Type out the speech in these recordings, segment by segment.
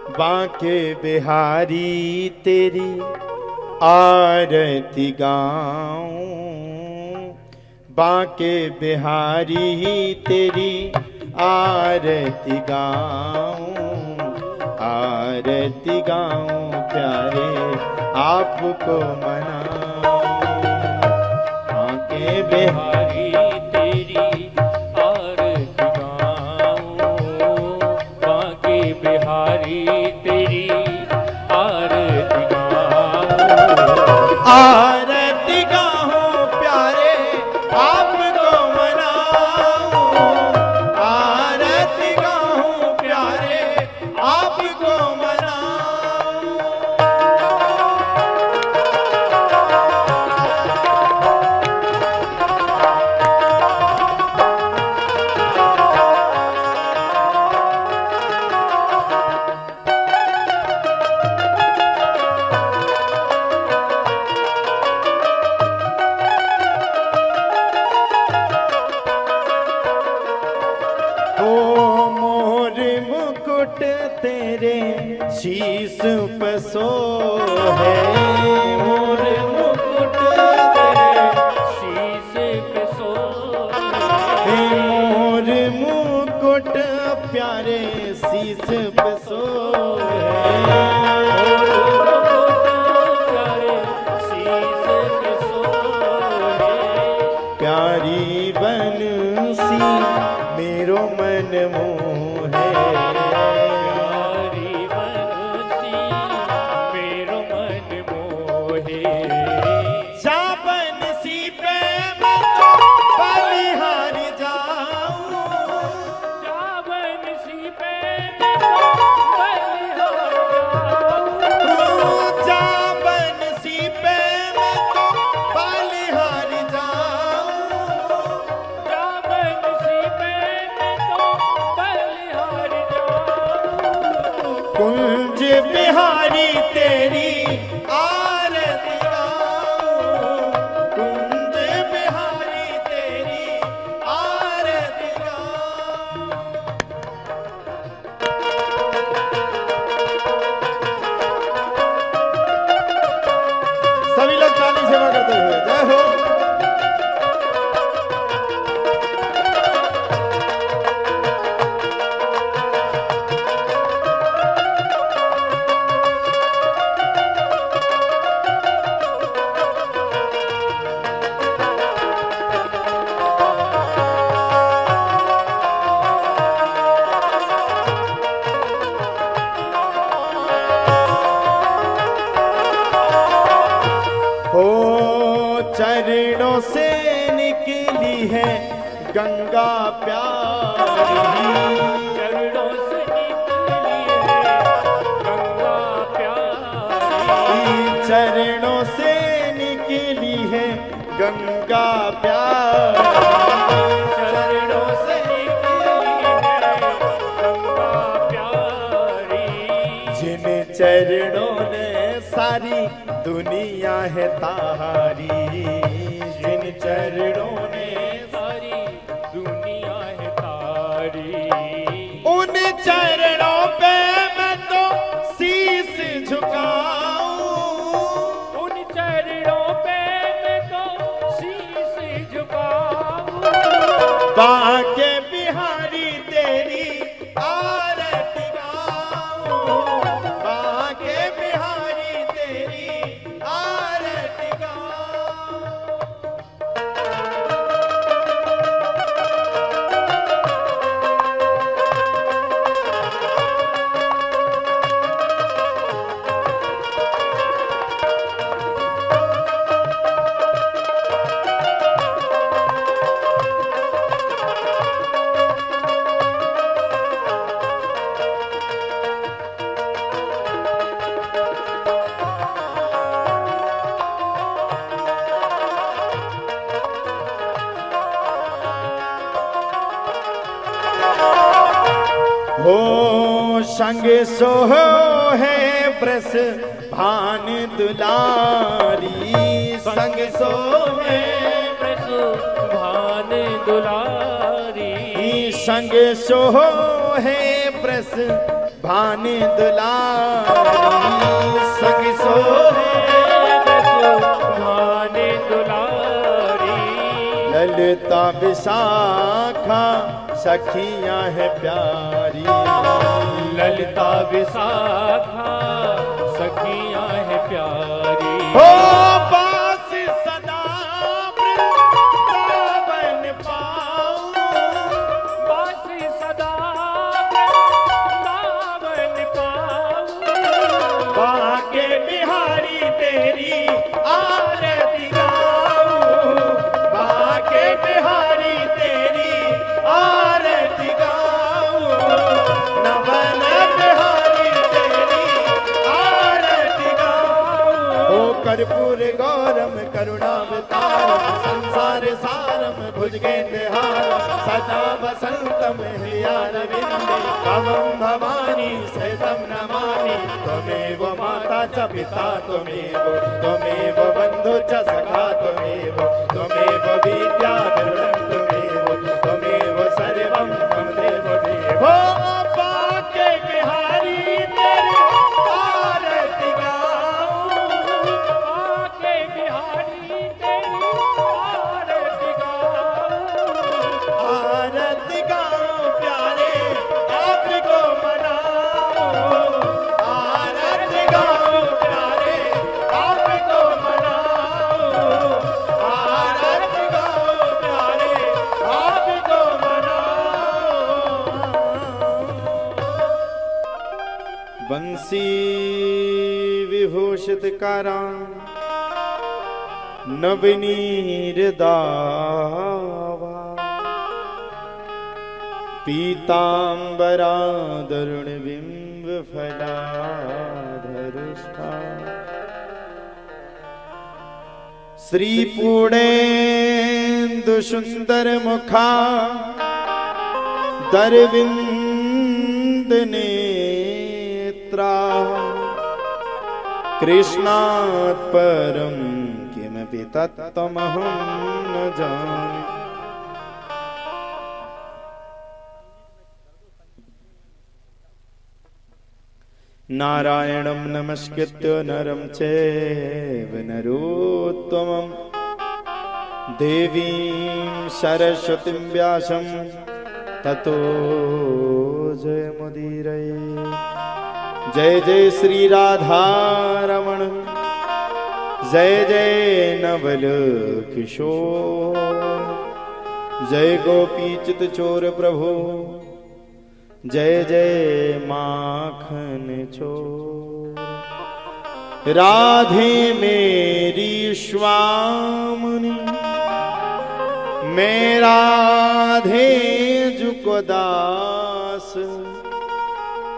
बांके बिहारी तेरी आरती गाऊं, बांके बिहारी तेरी आरती गाऊं, आरती गाऊं प्यारे आपको मनाऊं। बांके बिहारी तेरी आरती गाऊं, बांके बिहारी तेरी आरती गाऊं, आरती गाऊं प्यारे आपको मनाऊं, आरती गाऊं प्यारे आपको मनाऊं। ओ मोर मुकुट तेरे शीश पे सोहे, मोर मुकुट तेरे शीश पे सोहे, मोर मुकुट प्यारे शीश पे सोहे, प्यारे शीश पे सोहे, प्यारी बंसी मेरो मन मोहे, प्यारी बंसी मेरो मन मोहे। जा बंसी पे मैं तो बलिहारी जाऊं, जा बंसी पे मैं तो बलिहारी जाऊं, जा बंसी पे मैं तो बलिहारी जाऊं, जा बंसी पे मैं तो बलिहारी जाऊं, कुंज बिहारी तेरी आरती गाऊं, कुंज बिहारी तेरी आरती गाऊं। सभी लोग ताली सेवा करते हुए जय हो। हो चरणों से निकली है गंगा प्यारी, चरणों से निकली है गंगा प्यारी, चरणों से निकली है गंगा प्यारी, चरणों से निकली है गंगा प्यारी, जिन चरणों ने सारी दुनिया है तारी, जिन चरणों ने सारी दुनिया है तारी, उन चरणों पे मैं तो शीश झुकाऊं, उन चरणों पे मैं तो शीश झुकाऊं, बांके बिहारी तेरी आरती गाऊं, बांके बिहारी तेरी आरती गाऊं। हो संग सोह है ब्रस भान दुलारी, संग सोह है भान दुलारी, संग सोह है ब्रस भाने दुलारी संग सोहे भाने दुलारी ललिता विशाखा सखियां है प्यारी ललिता विशाखा सखियां है प्यारी हो पास सदा वृंदावन पाऊं बासी सदा वृंदावन पाऊं बाके बिहारी तेरी आरती गाऊं बाके बिहारी तेरी आरती गाऊं नवन बिहारी तेरी आरती गाऊं ओ कर्पूर गौरम करुणावतारम संसार सारम भुजगेन्द्रहारम सदा वसंतम हृदयारविंदे भवं भवानी सहितं नमामि त्वमेव माता च पिता त्वमेव बन्धु च सखा त्वमेव विद्या विरलं त्वमेव सर्वं मम देव देवो बाके बिहारी तेरी आरती गाऊं बाके बिहारी तेरी आरती गाऊं प्यारे आपको मनाऊं आरती गाऊं प्यारे आपको मनाऊं आरती गाऊं प्यारे आपको मनाऊं बंसी विभूषित करा नवनीर दावा पीतांबरा दरुण बिंब फलाधरुष्टा श्री पूर्णेन्दु सुंदर मुखा दरविंद नेत्रा कृष्णात् परम किमपि तत्त्वमहं न जाने नारायणं नमस्कृत्य नरं चैव नरोत्तमं देवीं सरस्वतीं व्यासं ततो जयमुदीरये जय जय श्री राधा रमण जय जय नवल किशोर जय गोपी चित चोर प्रभु जय जय माखन चोर राधे मेरी स्वामिनी मैं राधे जुको दास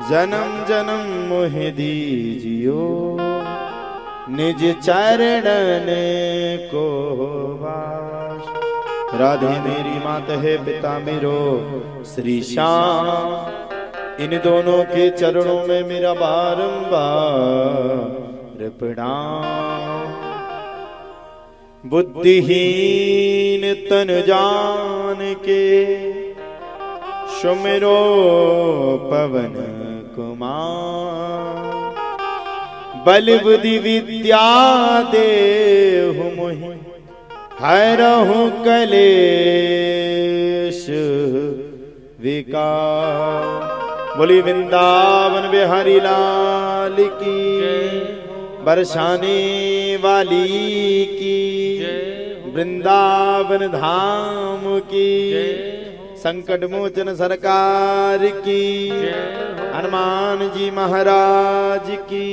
जन्म जन्म मोहि दीजियो निज चरणन को वास राधे मेरी मात है पिता मेरो श्री श्याम इन दोनों के चरणों में मेरा बारंबार प्रणाम बुद्धिहीन तन जान के सुमिरो पवन कुमार बल बुद्धि विद्या देहु मोहि हरहु कलेश विकार बोली वृंदावन बिहारी लाल की बरसाने वाली की वृंदावन धाम की संकट मोचन सरकार की हनुमान जी महाराज की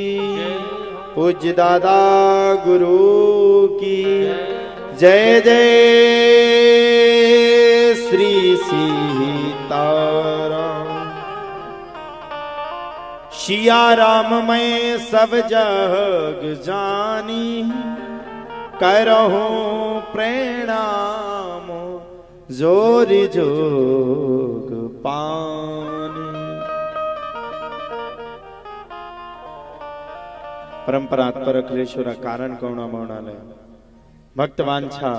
पूज्य दादा गुरु की जय जय श्री सीताराम सिया राम मैं सब जग जानी करहु प्रणाम जोर जोग पानी परंपरात्पर अखिलेश्वर कारण कौण मौनालय भक्तवांछा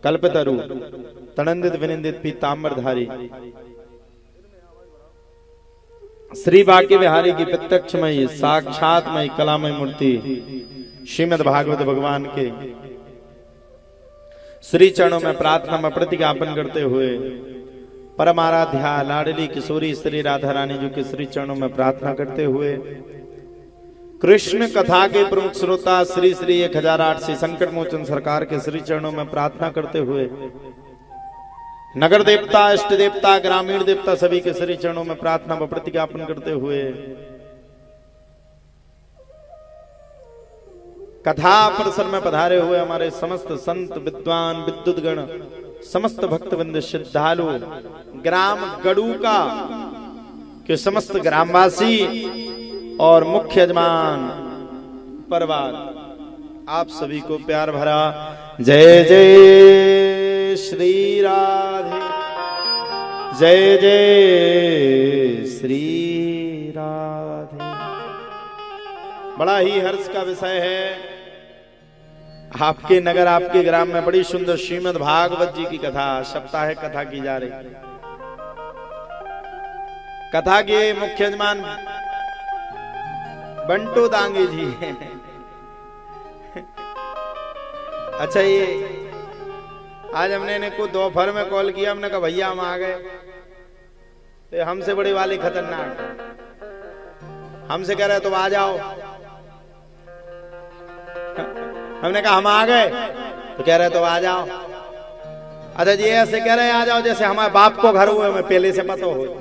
कल्पतरु तनंदित विनिंदित पीतांबरधारी श्री बांके बिहारी की प्रत्यक्षमयी साक्षातमयी कलामय मूर्ति श्रीमद् भागवत भगवान के श्री चरणों में प्रार्थना में प्रतिज्ञापन करते हुए परमाराध्या लाडली किशोरी श्री राधा रानी जी के श्री चरणों में प्रार्थना करते हुए कृष्ण कथा के प्रमुख श्रोता श्री श्री 1008 श्री संकट मोचन सरकार के श्री चरणों में प्रार्थना करते हुए नगर देवता, इष्ट देवता, ग्रामीण देवता सभी के श्री चरणों में प्रार्थना व प्रतिज्ञापन करते हुए कथा प्रसर में पधारे हुए हमारे समस्त संत विद्वान विद्युतगण, समस्त भक्तवृंद, श्रद्धालु, ग्राम गड़ूका के समस्त ग्रामवासी और मुख्य यजमान परिवार, आप सभी को प्यार भरा जय जय श्री राधे, जय जय श्री राधे। बड़ा ही हर्ष का विषय है, आपके नगर, आपके ग्राम में बड़ी सुंदर श्रीमद् भागवत जी की कथा, सप्ताहिक कथा की जा रही। कथा के मुख्य यजमान बंटू दांगे जी हैं। अच्छा, ये आज हमने इनको दोपहर में कॉल किया, हमने कहा भैया हम आ गए, तो हमसे बड़ी वाली खतरनाक, हमसे कह रहे तुम आ जाओ। हमने कहा हम आ गए, तो कह रहे तुम आ जाओ। अच्छा जी, ऐसे कह रहे आ जाओ जैसे हमारे बाप को घर हुए, हमें पहले से पता हो।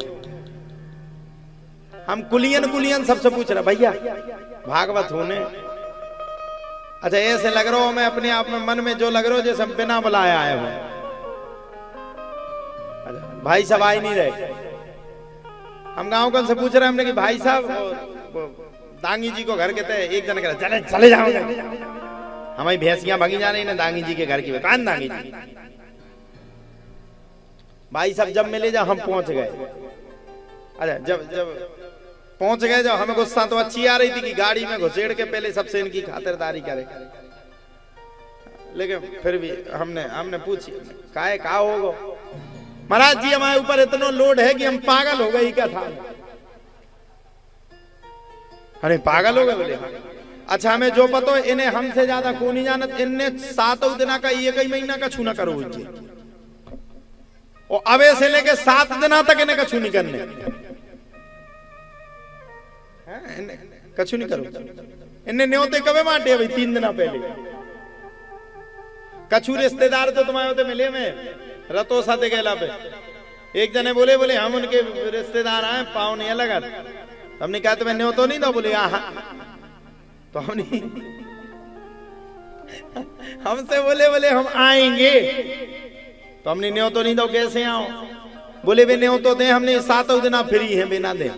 हम कुलियन सबसे पूछ रहे भैया भागवत होने। अच्छा, ऐसे लग रहा हो, मैं अपने आप में मन में जो लग रहा हो जैसे हम बिना बुलाए आए हो। अच्छा, भाई साहब आ ही नहीं रहे। हम गांव कल से पूछ रहे हमने कि भाई साहब दांगी जी को घर कहते हैं। एक जन कह रहे चले जाओ, हमारी भैंसियां भगी जा रही ना दांगी जी के घर की। कान दांगी जी, भाई साहब जब मिले जब हम पहुंच गए। अच्छा, जब पहुंच गए, जब हमें गुस्सा तो अच्छी आ रही थी कि गाड़ी में घुसेड़ के पहले सबसे इनकी खातिरदारी करे, लेकिन फिर भी हमने पूछी का होगा। महाराज जी हमारे ऊपर इतना लोड है कि हम पागल हो गए। क्या था? अरे पागल हो गए बोले। अच्छा, हमें जो पता है इन्हें हमसे ज्यादा को नहीं जानत। इनने 7 दिन का 1 महीना का छूना करो जी, और अबे से लेके 7 दिन तक इन्हें कछू नहीं करने, कछु नहीं करो। इन्हें न्योते कबे माटे भाई 3 दिन पहले। कछु रिश्तेदार तो तुम्हारे होते मिले में रतो साथे गेला पे। एक जने बोले हम उनके रिश्तेदार आए, पाँव नहीं लगा। हमने कहा तुम्हें न्योतो नहीं दो, बोले हाँ। तो हमसे बोले हम आएंगे, तो हमने न्योतो नहीं दो, कैसे आओ? बोले वे न्योतो दे, हमने 7 दिन फ्री है बिना दे।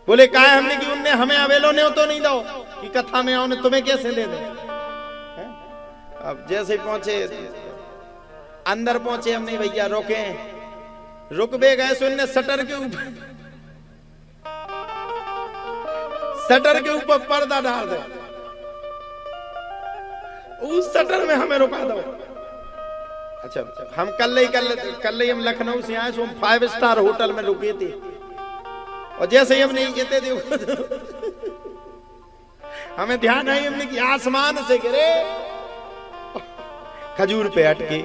बोले का है? हमने कि उनने हमें अवेलो ने तो नहीं दो कि कथा में आओ, ने तुम्हें कैसे दे दे। अब जैसे पहुंचे अंदर पहुंचे, हमने भैया रुक बे गए। सुनने शटर के ऊपर पर्दा डाल दे, उस शटर में हमें रुका दो। अच्छा, हम कल ही हम लखनऊ से आए, हम 5 स्टार होटल में रुके थे। और जैसे ही हमने कहते देखो हमें ध्यान आई, हमने कि आसमान से गिरे खजूर पे अटके।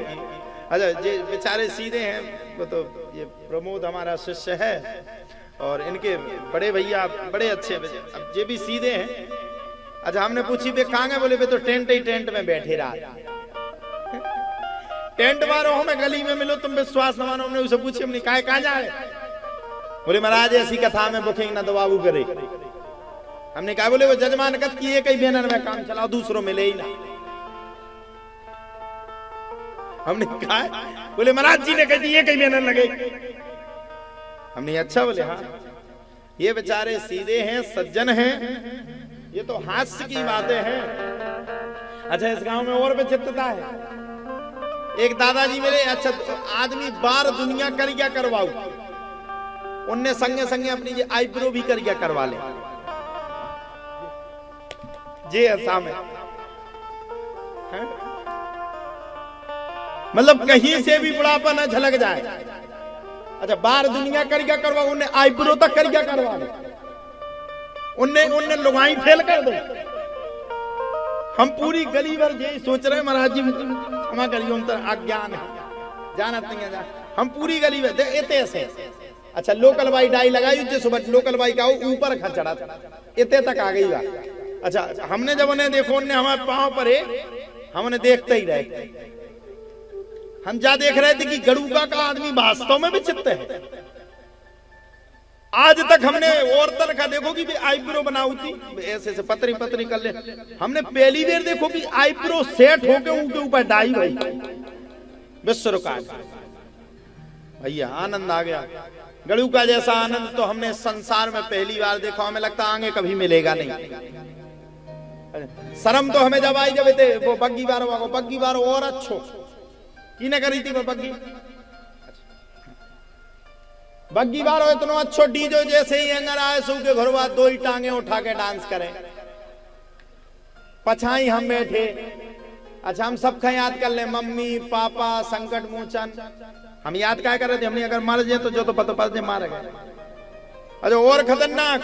अच्छा, ये बेचारे सीधे हैं, वो तो ये प्रमोद हमारा शिष्य है और इनके बड़े भैया बड़े अच्छे, अब ये भी सीधे हैं। अच्छा, हमने पूछी वे कहाँ गए? बोले वे तो टेंट में बैठे रहा। टेंट मारो हमें गली में मिलो, तुम विश्वास न मानो। हमने उसे पूछी, हमने कहाँ जाए? बोले महाराज ऐसी कथा में बुकिंग ना दबाबू करे। हमने कहा बोले वो जजमान कथ की एक ही बैनर में काम चलाओ, दूसरों में ले ही ना। हमने कहा, बोले महाराज जी ने कह दी एक ही बैनर लगे। हमने अच्छा, बोले हाँ, ये बेचारे सीधे हैं, सज्जन हैं, ये तो हास्य की बातें हैं। अच्छा, इस गांव में और विचित्रता है। एक दादाजी मेरे, अच्छा आदमी बार दुनिया कर क्या करवाऊ, उनने संगे अपनी आईब्रो भी कर क्या करवा ले। जे ऐसा में मतलब कहीं से भी बुढ़ापा न झलक जाए। अच्छा बाहर दुनिया करिया करवा, उन्हें आईब्रो तक करिया करवा दे, उन्हें लुगाई फेल कर दे। हम पूरी गली भर यही सोच रहे हैं महाराज जी क्षमा करिए, हम तो अज्ञान है, जानत नहीं है हम पूरी गली भर इतने ऐसे। अच्छा लोकल बाई डाई लगाई जो सुबह लोकल बाई का ऊपर खचड़ा इतने तक आ गई बात। अच्छा हमने जब उन्हें देखो, उन्हें हमारे पांव पर हम उन्हें देखते ही रहे। हम जा देख रहे थे कि गड़ूका का आदमी वास्तव में विचित्र है। आज तक हमने औरतन का देखो कि आईब्रो बनाऊ थी ऐसे से पतरी पतरी कर ले, हमने पहली बार देखो कि आईब्रो सेट होके उनके ऊपर डाई भाई विश्व का भैया आनंद आ गया। गड़ू का जैसा आनंद तो हमने संसार में पहली बार देखा, हमें लगता आगे कभी मिलेगा नहीं। शर्म तो हमें जब आई जब थे वो बग्गी बार और अच्छो की न करी थी वो बग्गी बार हो इतना अच्छो डीजो जैसे ही अंगर आए सू के घर बाद 2 ही टांगे उठा के डांस करें, पछाई हम बैठे। अच्छा हम सबका याद कर ले, मम्मी पापा संकट मोचन, हम याद क्या कर रहे थे, हमने अगर मर जाए तो जो तो पता मार गए। अच्छा और खतरनाक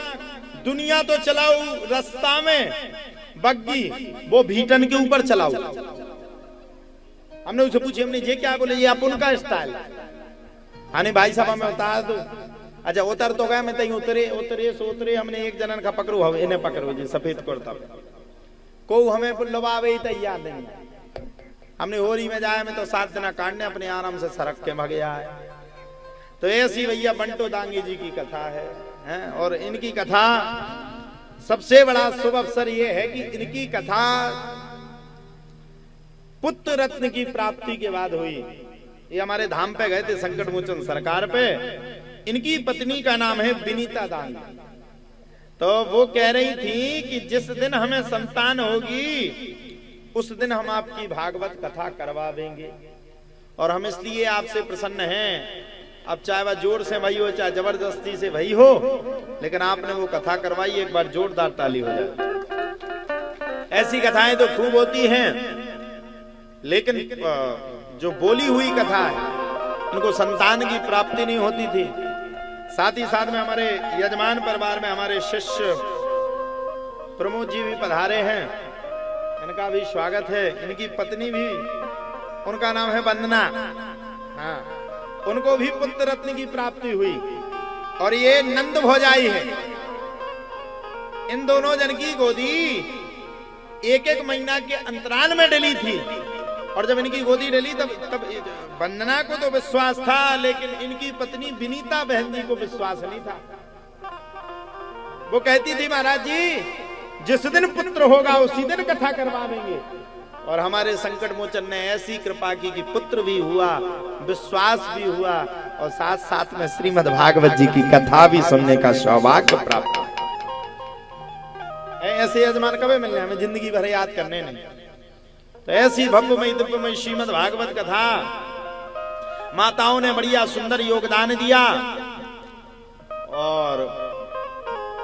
दुनिया तो चलाऊ रास्ता में बग्गी वो भीटन के ऊपर चलाऊ। हमने उसे पूछी, हमने ये क्या बोले, ये अपन का स्टाइल। हाँ नहीं भाई साहब हमें उतार दो। अच्छा उतर तो गया, मैं तई उतरे हमने एक जनन का पकड़ू हवे इन्हें पकड़ो जी सफेद कुर्ता को हमें लवावे तैयार नहीं। हमने होरी में जाए में तो 7 दिन काटने अपने आराम से सरक के भाग आए। तो ऐसी भैया बंटो दांगी जी की कथा है और इनकी कथा सबसे बड़ा शुभ अवसर यह है कि इनकी कथा पुत्र रत्न की प्राप्ति के बाद हुई। ये हमारे धाम पे गए थे संकट मोचन सरकार पे, इनकी पत्नी का नाम है विनीता दान। तो वो कह रही थी कि जिस दिन हमें संतान होगी उस दिन हम आपकी भागवत कथा करवा देंगे और हम इसलिए आपसे प्रसन्न हैं। अब चाहे वह जोर से भई हो चाहे जबरदस्ती से भई हो, लेकिन आपने वो कथा करवाई, एक बार जोरदार ताली हो जाए। ऐसी कथाएं तो खूब होती हैं, लेकिन जो बोली हुई कथा है उनको संतान की प्राप्ति नहीं होती थी। साथ ही साथ में हमारे यजमान परिवार में हमारे शिष्य प्रमोद जी भी पधारे हैं, इनका भी स्वागत है। इनकी पत्नी भी, उनका नाम है वंदना, हाँ उनको भी पुत्र रत्न की प्राप्ति हुई और ये नंद भोजाई है। इन दोनों जन की गोदी 1-1 महीना के अंतराल में डली थी और जब इनकी गोदी डली तब वंदना को तो विश्वास था, लेकिन इनकी पत्नी विनीता बहन जी को विश्वास नहीं था। वो कहती थी महाराज जी जिस दिन पुत्र होगा उसी दिन कथा करवा देंगे। और हमारे संकट मोचन ने ऐसी कृपा की कि पुत्र भी हुआ, विश्वास भी हुआ और साथ साथ में श्रीमद् भागवत जी की कथा भी सुनने का सौभाग्य प्राप्त। ऐसे यजमान कभी मिलने हमें जिंदगी भर याद करने नहीं। तो ऐसी भव्यमयी दिव्यमयी श्रीमद् भागवत कथा माताओं ने बढ़िया सुंदर योगदान दिया। और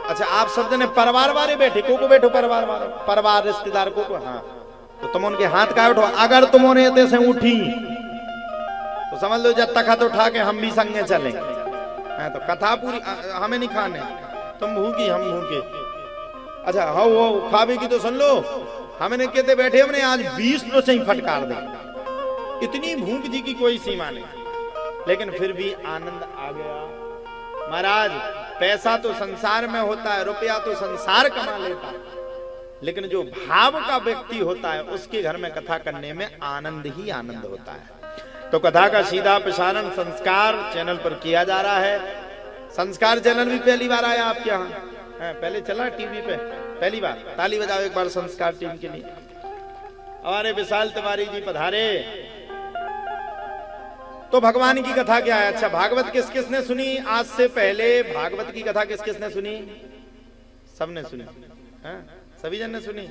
अच्छा आप सब जने परिवार वाले बैठे, को बैठो परिवार वाले, परिवार रिश्तेदार को हाँ, तो तुम उनके हाथ का उठो। अगर तुम उन्हें से उठी तो समझ लो जब तक हाथ उठा के हम भी संगे चले। तो कथा पूरी हमें नहीं खाने, तुम भूखी हम भूखे। अच्छा हाँ वो खावे की तो सुन लो, हमने कहते बैठे हमने आज 20 तो से ही फटकार दे, इतनी भूख जी की कोई सीमा नहीं, लेकिन फिर भी आनंद आ गया। महाराज पैसा तो संसार में होता है, रुपया तो संसार कमा लेता है, लेकिन जो भाव का व्यक्ति होता है उसके घर में कथा करने में आनंद ही आनंद होता है। तो कथा का सीधा प्रसारण संस्कार चैनल पर किया जा रहा है। संस्कार चैनल भी पहली बार आया आपके यहाँ, पहले चला टीवी पे पहली बार। ताली बजाओ एक बार संस्कार टीम के लिए। हमारे विशाल तिवारी जी पधारे। तो भगवान की कथा क्या है? अच्छा भागवत किस किसने सुनी आज से पहले? भागवत की कथा किस किसने सुनी? सबने सुनी, सभी जन ने सुनी।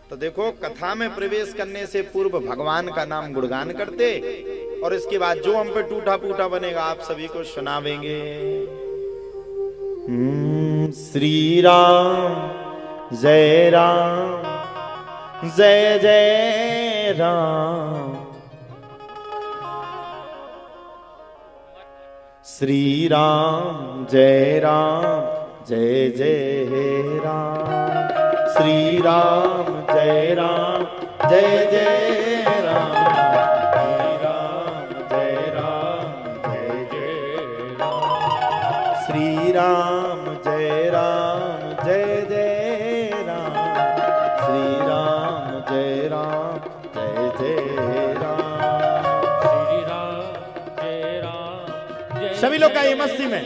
तो देखो कथा में प्रवेश करने से पूर्व भगवान का नाम गुणगान करते और इसके बाद जो हम पे टूटा फूटा बनेगा आप सभी को सुनावेंगे। श्री राम जय राम जय जय राम। श्री राम जय जय राम। श्री राम जय जय राम। श्री राम जय जय राम। श्री राम जय जय राम। श्री राम जय जय सभी लोग का ये मस्ती में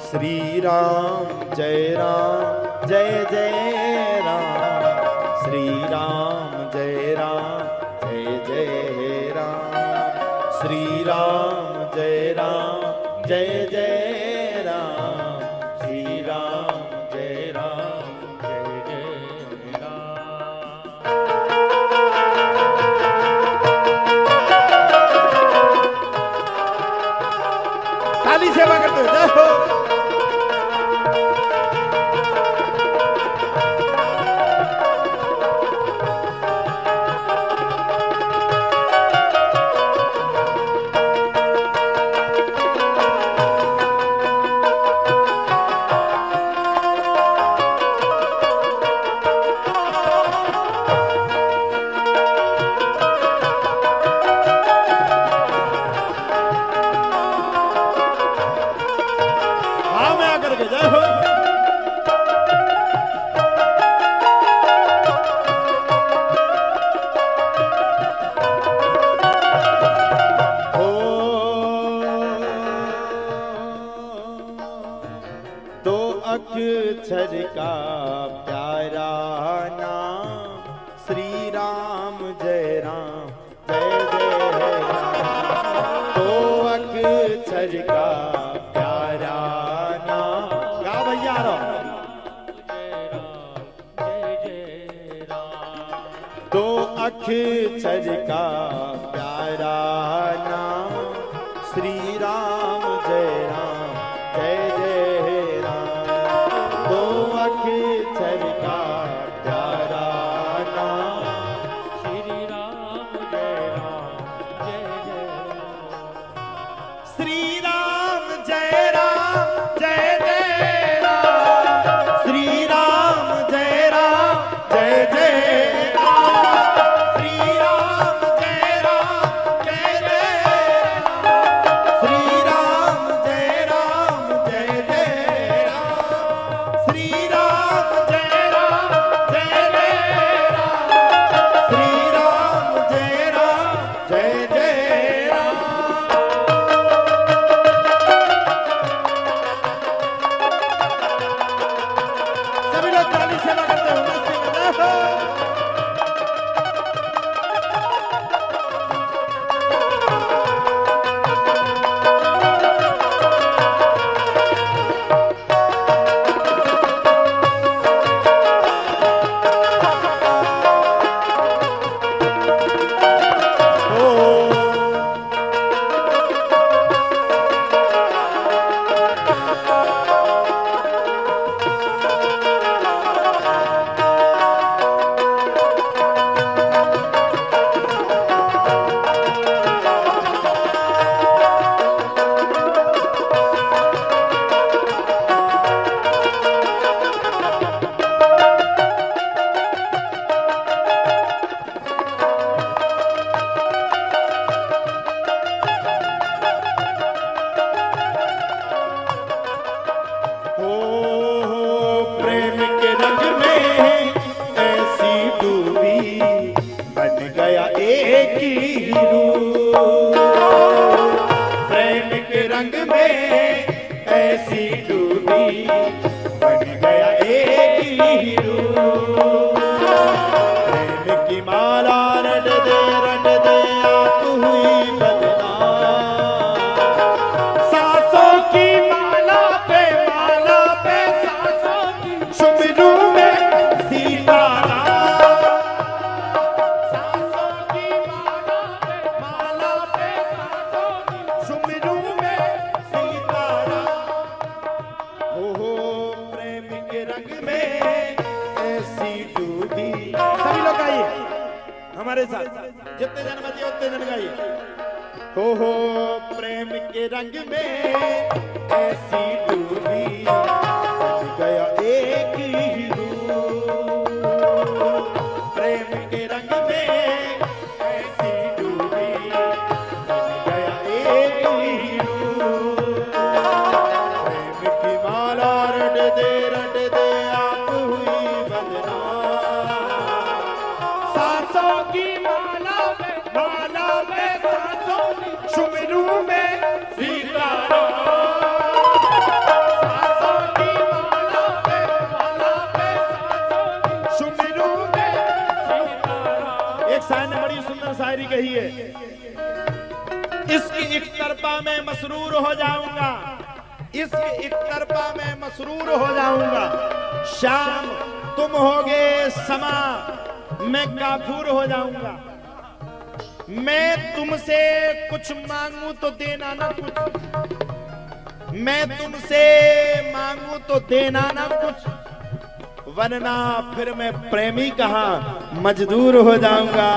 श्री राम जय जय राम। श्री राम जय जय राम। श्री राम जय जय राम। श्री राम जय जय राम। ताली सेवा करते हो, जय हो। अक्षर का प्यारा नाम श्री राम जय जय राम। तो अक्षर का प्यारा नाम गा भैया तो अक्षर का प्यारा नाम श्री राम जय जय राम। दो अक्षर का प्यारा नाम श्री राम जय जय राम। श्री राम जय जय राम। श्री राम जय जय राम। श्री राम जय जय राम। श्री राम जय जय राम। श्री राम जय जय राम। श्री राम जय जय राम। सभी लोग ताली सेवा करते हुए मस्ती में जय हो। प्रेम के रंग में ऐसी डूबी बन गया एक ही रूप। प्रेम के रंग में ऐसी डूबी बन गया एक ही रूप। प्रेम की माला रट दे आप हुई बदनाम। सांसों की माला पे सांसों की सुमरू में सीताराम। सांसों की माला पे सांसों की सुमरू में सीताराम। हो हमारे साथ जितने जन बचे उतने जन गाइए। हो प्रेम के रंग में ऐसी डूबी बन गया एक ही रूप। प्रेम के रंग में ऐसी डूबी बन गया एक ही रूप। प्रेम की माला रट दे आप हुई बदनाम। सांसों की माला में सांसों शुमरू में सीताराम। सांसों की माला में शुमरू में सीताराम। एक शायर ने बड़ी सुंदर शायरी कही है, इसकी एक तरफा में मसरूर हो जाऊंगा, इसकी एक तरफा में मसरूर हो जाऊंगा। शाम तुम होगे समा मैं काफूर हो जाऊंगा। मैं तुमसे कुछ मांगू तो देना ना कुछ, मैं तुमसे मांगू तो देना ना कुछ, वरना फिर मैं प्रेमी कहाँ मजदूर हो जाऊंगा।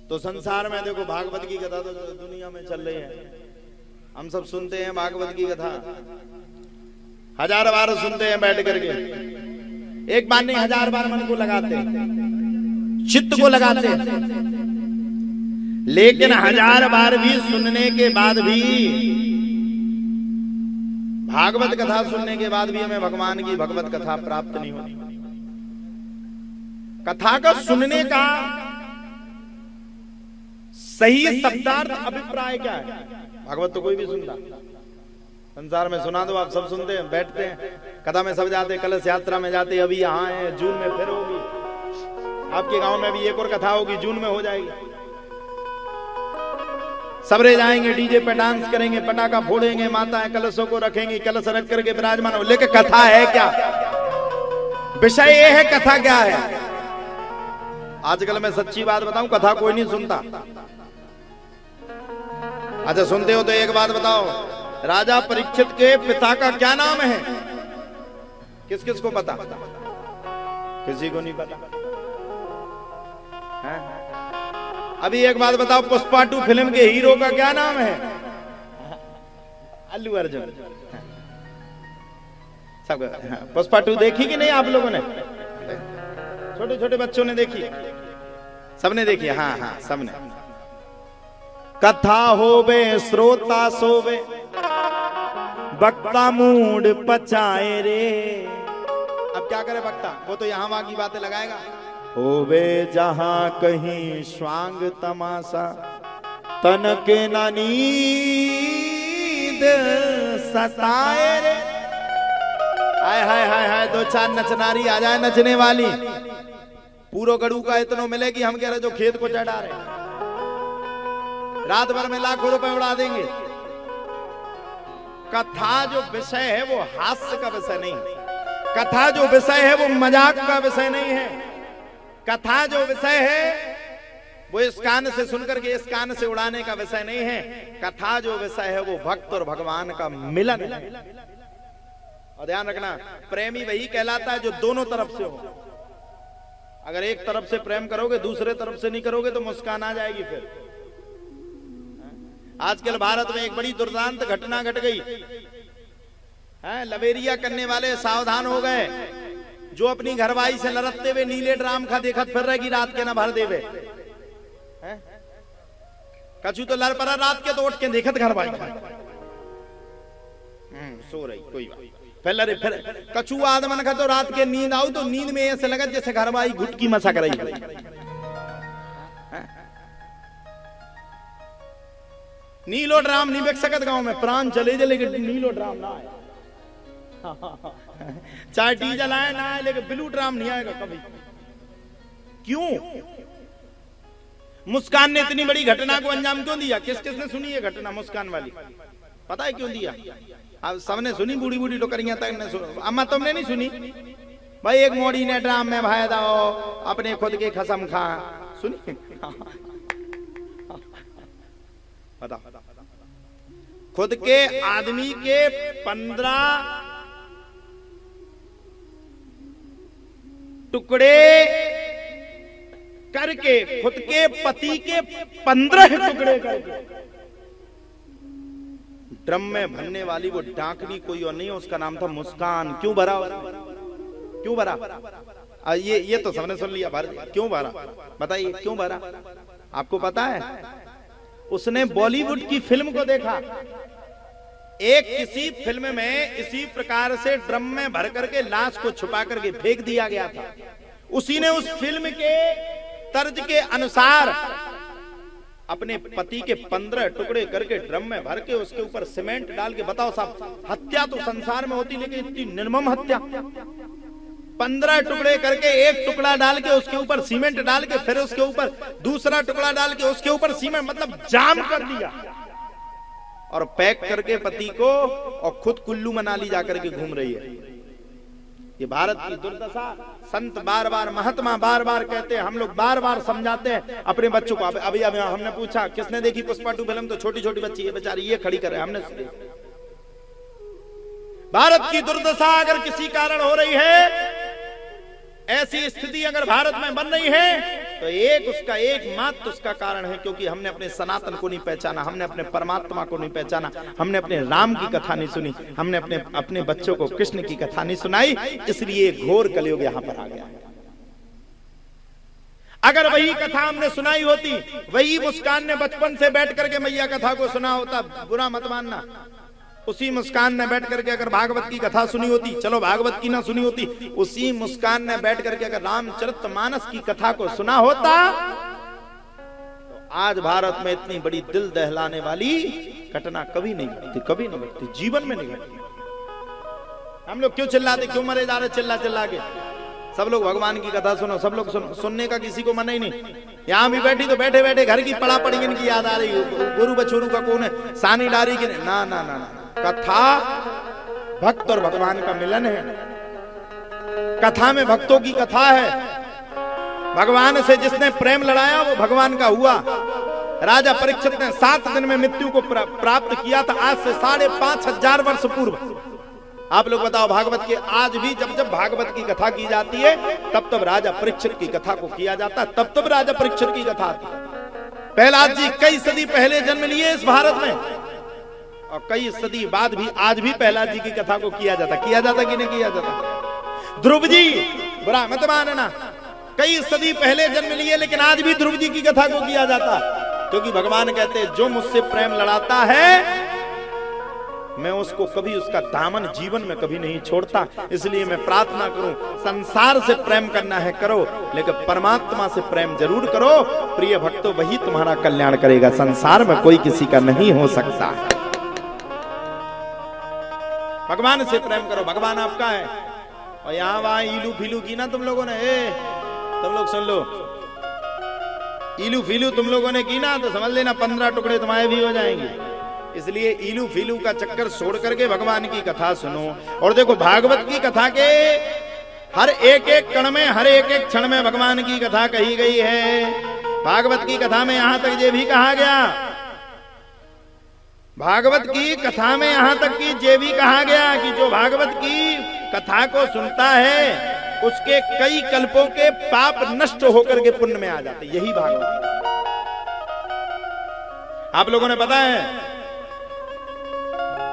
तो संसार में देखो भागवत की कथा तो दुनिया में चल रही है, हम सब सुनते हैं भागवत की कथा, हजार बार सुनते हैं बैठ करके, एक बार नहीं हजार बार मन को लगाते, चित्त को लगाते, लेकिन हजार बार भी सुनने के बाद भी, भागवत कथा सुनने के बाद भी हमें भगवान की भगवत कथा प्राप्त नहीं होती। कथा का सुनने का सही शब्दार्थ अभिप्राय क्या है? भागवत तो कोई भी सुनता, संसार में सुना दो, आप सब सुनते हैं, बैठते हैं, कथा में सब जाते, कलश यात्रा में जाते, अभी यहाँ है, जून में फिर होगी, आपके गांव में भी एक और कथा होगी, जून में हो जाएगी, सबरे जाएंगे, डीजे पे डांस करेंगे, पटाखा फोड़ेंगे, माताएं कलशों को रखेंगी, कलश रख करके विराजमान हो, लेकिन कथा है क्या? विषय ये है, कथा क्या है? आजकल मैं सच्ची बात बताऊं, कथा कोई नहीं सुनता। अच्छा सुनते हो तो एक बात बताओ, राजा परीक्षित के पिता का क्या नाम है? किस किस को पता? किसी को नहीं पता है? अभी एक बात बताओ, पुष्पा 2 फिल्म के हीरो का क्या नाम है? अल्लू अर्जुन। सब पुष्पा 2 देखी कि नहीं आप लोगों ने? छोटे छोटे बच्चों ने देखी, सबने देखी? हाँ हाँ सबने। कथा होवे श्रोता सोवे, वक्ता मूड पचाए रे। अब क्या करे वक्ता, वो तो यहाँ वहां की बातें लगाएगा। होवे जहां कहीं स्वांग तमाशा, तन के ना नींद सताए रे। हाय हाय हाय हाय, 2-4 नचनारी आ जाए नचने वाली, पूरो गड़ू का इतना मिले कि हम कह रहे जो खेत को चढ़ा रहे, रात भर में लाखों रुपए उड़ा देंगे। कथा जो विषय है वो हास्य का विषय नहीं, कथा जो विषय है वो मजाक का विषय नहीं है। कथा जो विषय है वो इस कान से सुनकर के इस कान से उड़ाने का विषय नहीं है। कथा जो विषय है वो भक्त और भगवान का मिलन है। और ध्यान रखना, प्रेमी वही कहलाता है जो दोनों तरफ से हो। अगर एक तरफ से प्रेम करोगे, दूसरे तरफ से नहीं करोगे तो मुस्कान आ जाएगी। फिर आजकल भारत में एक बड़ी दुर्दांत घटना घट गई है। लवेरिया करने वाले सावधान हो गए, जो अपनी घरवाई से लड़ते हुए नीले ड्राम खा देखत फिर रहेगी रात के ना भर देवे। कछु तो लड़ पड़ा रात के तो उठ के देखत घरवाई सो रही, कोई बात फिर कछु आदमन का तो रात के नींद आओ तो नींद में ऐसे लगा जैसे घरवाई घुटकी मसा कर रही। नीलो ड्राम नहीं बेच सकत गांव में, प्राण चले जे लेकिन नीलो ड्राम ना आए। चाहे डीजल आए ना आए लेकिन ब्लू ड्राम नहीं आएगा कभी। क्यों? मुस्कान ने इतनी बड़ी घटना को अंजाम क्यों दिया? किस किसने सुनी है घटना मुस्कान वाली? पता है क्यों दिया? अब सबने सुनी, बूढ़ी बूढ़ी टोकरियां तक ने सुनी, अम्मा तुमने नहीं सुनी? भाई एक मोड़ी ने ड्राम में भाई दाओ अपने खुद के खसम खा, सुनी? बताओ, खुद के आदमी के 15 टुकड़े करके, खुद के पति के 15 टुकड़े करके ड्रम में भरने वाली वो डाकनी कोई और नहीं, उसका नाम था मुस्कान। क्यों भरा? क्यों भरा? ये तो सबने सुन लिया, भर क्यों भरा? बताइए क्यों भरा? आपको पता है? उसने बॉलीवुड की फिल्म को देखा, एक किसी फिल्म में इसी प्रकार से ड्रम में भर करके लाश को छुपा करके फेंक दिया गया था। उसी ने उस फिल्म के तर्ज के अनुसार अपने पति के 15 टुकड़े करके ड्रम में भर के उसके ऊपर सीमेंट डाल के, बताओ साहब, हत्या तो संसार में होती लेकिन इतनी निर्मम हत्या। 15 टुकड़े करके एक टुकड़ा डाल के उसके ऊपर सीमेंट डाल के, फिर उसके ऊपर दूसरा टुकड़ा डाल के उसके ऊपर सीमेंट, मतलब जाम कर दिया और पैक करके पति को, और खुद कुल्लू मनाली जाकर के घूम रही है। ये भारत की दुर्दशा। संत बार बार, महात्मा बार बार कहते हैं, हम लोग बार बार समझाते हैं अपने बच्चों को। अभी हमने पूछा किसने देखी पुष्पा 2 फिल्म, तो छोटी छोटी बच्ची है बेचारी, ये खड़ी करे, हमने सुनी। भारत की दुर्दशा अगर किसी कारण हो रही है, ऐसी स्थिति अगर भारत में बन रही है, तो उसका एकमात्र उसका कारण है क्योंकि हमने अपने सनातन को नहीं पहचाना, हमने अपने परमात्मा को नहीं पहचाना, हमने अपने राम की कथा नहीं सुनी, हमने अपने बच्चों को कृष्ण की कथा नहीं सुनाई, इसलिए घोर कलयुग यहां पर आ गया। अगर वही कथा हमने सुनाई होती, वही मुस्कान ने बचपन से बैठ करके मैया कथा को सुना होता, बुरा मत मानना, उसी मुस्कान ने बैठ करके अगर भागवत की कथा सुनी होती, चलो भागवत की ना सुनी होती, उसी मुस्कान ने बैठ करके अगर रामचरितमानस की कथा को सुना होता, तो आज भारत में इतनी बड़ी दिल दहलाने वाली घटना कभी नहीं घटती, कभी नहीं घटती, जीवन में नहीं घटती। हम लोग क्यों चिल्लाते, क्यों मरे जा रहे चिल्ला के? सब लोग भगवान की कथा सुनो, सब लोग सुनो, सुनने का किसी को मन ही नहीं। यहाँ भी बैठी तो बैठे बैठे घर की पड़ा पड़ी इनकी याद आ रही, गुरु बछोरू का कौन है, सानी डारी की ना ना ना ना। कथा भक्त और भगवान का मिलन है, कथा में भक्तों की कथा है। भगवान से जिसने प्रेम लड़ाया वो भगवान का हुआ। राजा परीक्षित ने 7 दिन में मृत्यु को प्राप्त किया था, आज से 5,500 वर्ष पूर्व। आप लोग बताओ, भागवत के आज भी जब जब भागवत की कथा की जाती है, तब तब राजा परीक्षित की कथा को किया जाता है, तब तब राजा परीक्षित की कथा आती है। प्रहलाद जी कई सदी पहले जन्म लिए इस भारत में, और कई सदी बाद भी आज भी प्रहलाद जी की कथा को किया जाता कि नहीं किया जाता? ध्रुव जी, बुरा मत मानना, कई सदी पहले जन्म लिए लेकिन आज भी ध्रुव जी की कथा को किया जाता, क्योंकि भगवान कहते हैं जो मुझसे प्रेम लड़ाता है मैं उसको कभी, उसका दामन जीवन में कभी नहीं छोड़ता। इसलिए मैं प्रार्थना करूं, संसार से प्रेम करना है करो, लेकिन परमात्मा से प्रेम जरूर करो। प्रिय भक्तों, वही तुम्हारा कल्याण करेगा, संसार में कोई किसी का नहीं हो सकता। भगवान से प्रेम करो, भगवान आपका है। और यहाँ वहां इलू फिलू की ना तुम लोगों ने, तुम लोग सुन लो, इलू फिलू तुम लोगों ने की ना, तो समझ लेना 15 टुकड़े तुम्हारे भी हो जाएंगे। इसलिए इलू फिलू का चक्कर छोड़ करके भगवान की कथा सुनो। और देखो, भागवत की कथा के हर एक एक कण में, हर एक एक क्षण में भगवान की कथा कही गई है। भागवत की कथा में यहां तक ये भी कहा गया, भागवत की कथा में यहां तक कि ये भी कहा गया कि जो भागवत की कथा को सुनता है उसके कई कल्पों के पाप नष्ट होकर के पुण्य में आ जाते। यही भागवत। आप लोगों ने पता है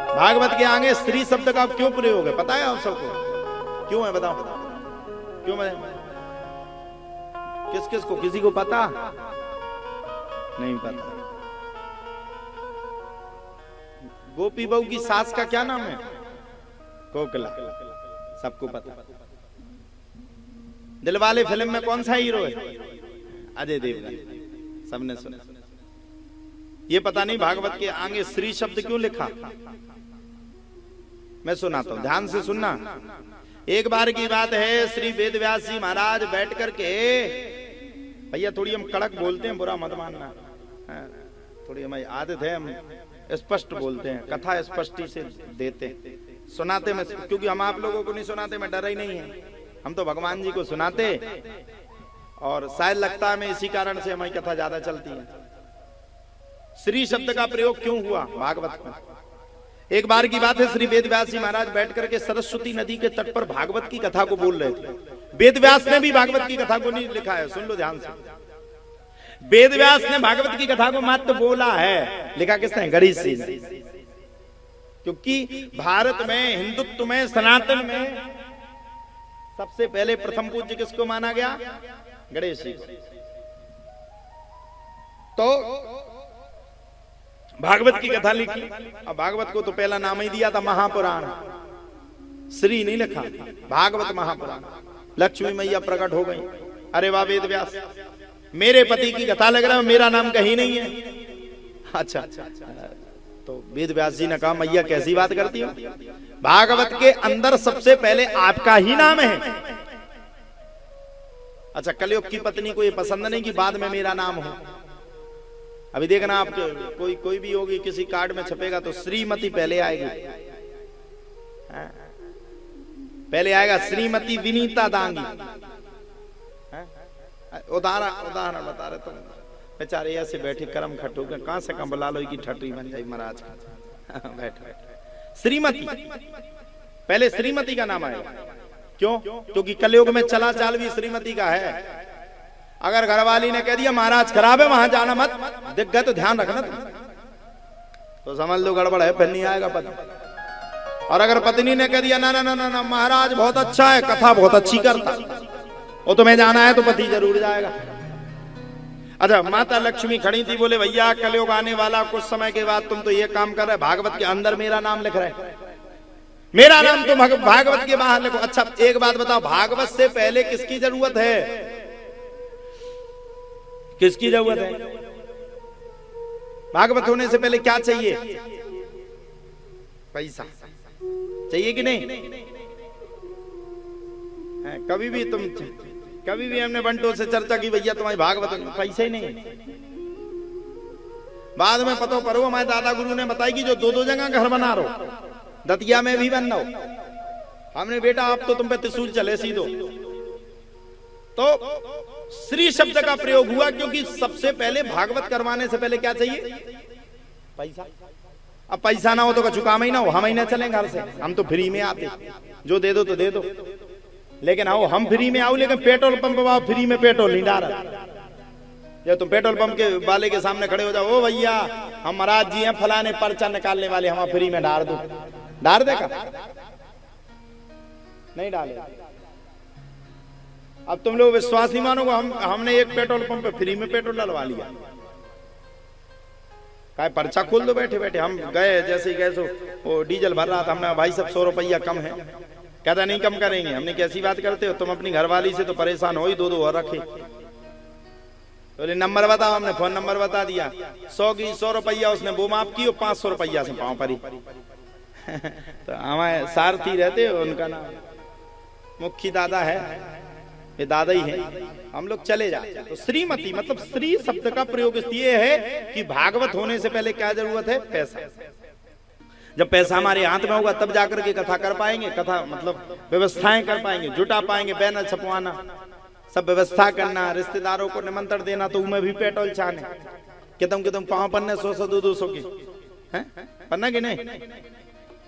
भागवत के आगे स्त्री शब्द का क्यों प्रयोग है? पता है आप सबको क्यों है? बताओ क्यों है? किस किस को, किसी को पता नहीं? पता। गोपी बहू की सास का क्या नाम है? कोकिला। सबको पता। दिलवाले फिल्म में कौन सा हीरो है? अजय देवगन। सबने सुना। ये पता नहीं भागवत के आगे श्री शब्द क्यों लिखा। मैं सुनाता हूं, ध्यान से सुनना। एक बार की बात है, श्री वेदव्यास जी महाराज बैठ करके, भैया थोड़ी हम कड़क बोलते हैं, बुरा मत मानना, थोड़ी हमारी आदत है, हम स्पष्ट बोलते हैं, कथा स्पष्टि से देते हैं, सुनाते में, क्योंकि हम आप लोगों को नहीं सुनाते, मैं डरा ही नहीं है, हम तो भगवान जी को सुनाते, और शायद लगता है मैं इसी कारण से हमारी कथा ज्यादा चलती है। श्री शब्द का प्रयोग क्यों हुआ भागवत में? एक बार की बात है, श्री वेदव्यास जी महाराज बैठ करके सरस्वती नदी के तट पर भागवत की कथा को बोल रहे थे। वेदव्यास ने भी भागवत की कथा को नहीं लिखा है, सुन लो ध्यान से। वेदव्यास ने भागवत की कथा को मात्र बोला है, लिखा किसने? गणेश जी ने। क्योंकि भारत में, हिंदुत्व में, सनातन में सबसे पहले प्रथम पूज्य किसको माना गया? गणेश जी। तो भागवत की कथा लिखी। अब भागवत को तो पहला नाम ही दिया था महापुराण, श्री नहीं लिखा, भागवत महापुराण। लक्ष्मी मैया प्रकट हो गई, अरे वाह वेदव्यास, मेरे पति की कथा लग रहा है, मेरा नाम कहीं नहीं है। अच्छा, तो वेदव्यास जी ने कहा, मैया कैसी बात करती हो, भागवत के अंदर सबसे पहले आपका ही नाम है। अच्छा, कलयुग की पत्नी को ये पसंद नहीं कि बाद में मेरा नाम हो। अभी देखना आप, कोई भी होगी, किसी कार्ड में छपेगा तो श्रीमती पहले आएगी, पहले आएगा श्रीमती विनीता दांगी। उदाहरण बता रहे, तुम बेचारे ऐसे बैठे कर्म खटो, कहां से कम बुला लो की ठटरी बन जाए महाराज। बैठ श्रीमती, पहले श्रीमती का नाम आएगा। क्यों? क्योंकि कलयुग में चला चाल भी श्रीमती का है। अगर घरवाली ने कह दिया महाराज खराब है, वहां जाना मत, दिख गए तो ध्यान रखना तो समझ लो गड़बड़ है, फिर नहीं आएगा पति। और अगर पत्नी ने कह दिया ना ना ना ना, ना महाराज बहुत अच्छा है, कथा बहुत अच्छी करता, वो तुम्हें जाना है, तो पति जरूर जाएगा। अच्छा, माता लक्ष्मी खड़ी थी, बोले भैया कलयुग आने वाला, कुछ समय के बाद तुम तो ये काम कर रहे, भागवत के अंदर मेरा नाम लिख रहे, मेरा नाम तो भागवत के बाहर लिखो। अच्छा, एक बात बताओ, भागवत से पहले किसकी जरूरत है? किसकी जरूरत है? भागवत होने से पहले क्या चाहिए? पैसा चाहिए कि नहीं? कभी भी हमने बंटो से चर्चा की, भैया तुम्हारी भागवत, पैसा ही नहीं। बाद में पतो परो, हमारे दादा गुरु ने बताई कि जो दो जगह घर बना रहो, दतिया में भी बनना हो। हमने बेटा आप तो तुम पे त्रिशूल चले सीधो। तो श्री शब्द का प्रयोग हुआ क्योंकि सबसे पहले भागवत करवाने से पहले क्या चाहिए? पैसा। अब पैसा ना हो तो कछु काम ही ना हो, हम ही ना चलें घर से, हम तो फ्री में आते, जो दे दो तो दे दो। लेकिन आओ हम फ्री में आओ, लेकिन पेट्रोल पंप आओ फ्री में पेट्रोल नहीं डाल। जब तुम पेट्रोल पंप के वाले के सामने खड़े हो जाओ, ओ भैया हम महाराज जी हैं, फलाने पर्चा निकालने वाले, हम फ्री में डाल दो, डाल देगा? नहीं डाले। अब तुम लोग विश्वास नहीं मानोगे, हमने एक पेट्रोल पंप पे फ्री में पेट्रोल डलवा लिया, काय पर्चा खोल दो बैठे बैठे। हम गए, जैसे ही गए सो वो डीजल भर रहा था, हमने भाई सब 100 रुपया कम है, कहता नहीं कम करेंगे। हमने कैसी बात करते हो, तुम अपनी घरवाली से तो परेशान हो ही, दो और रखे। बोले नंबर बताओ, हमने फोन नंबर बता दिया, 100 रुपया उसने वो माफ की, 500 रुपया से पाँव परी। तो हमारे सारथी रहते, उनका नाम मुखी दादा है, ये दादा ही है, हम लोग चले जाते। तो श्रीमती मतलब श्री शब्द का प्रयोग इसलिए है कि भागवत होने से पहले क्या जरूरत है? पैसा। जब पैसा हमारे हाथ में होगा तब जाकर के कथा कर पाएंगे, कथा मतलब व्यवस्थाएं कर पाएंगे, जुटा पाएंगे, बैनर छपवाना, सब व्यवस्था करना, रिश्तेदारों को निमंत्रण देना, तो उनमें भी पेट्रोल छाने कि तुम पाँव पन्ने 100 200 की हैं पन्ना कि नहीं,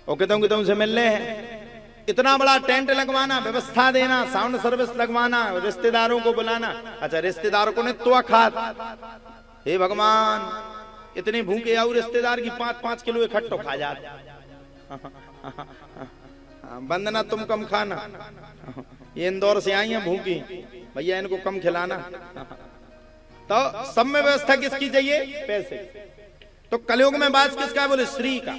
और कि तुम से मिलने हैं, इतना बड़ा टेंट लगवाना, व्यवस्था देना, साउंड सर्विस लगवाना, रिश्तेदारों को बुलाना। अच्छा, रिश्तेदारों को ने तो खात, हे भगवान इतने भूखे आओ रिश्तेदार की 5-5 किलो इकट्ठो खा जाते। वंदना तुम कम खाना, ये इंदौर से आई है भूखी, भैया इनको कम खिलाना। तो सब में व्यवस्था किसकी चाहिए? पैसे। तो कलयुग में बात किसका? बोले श्री का।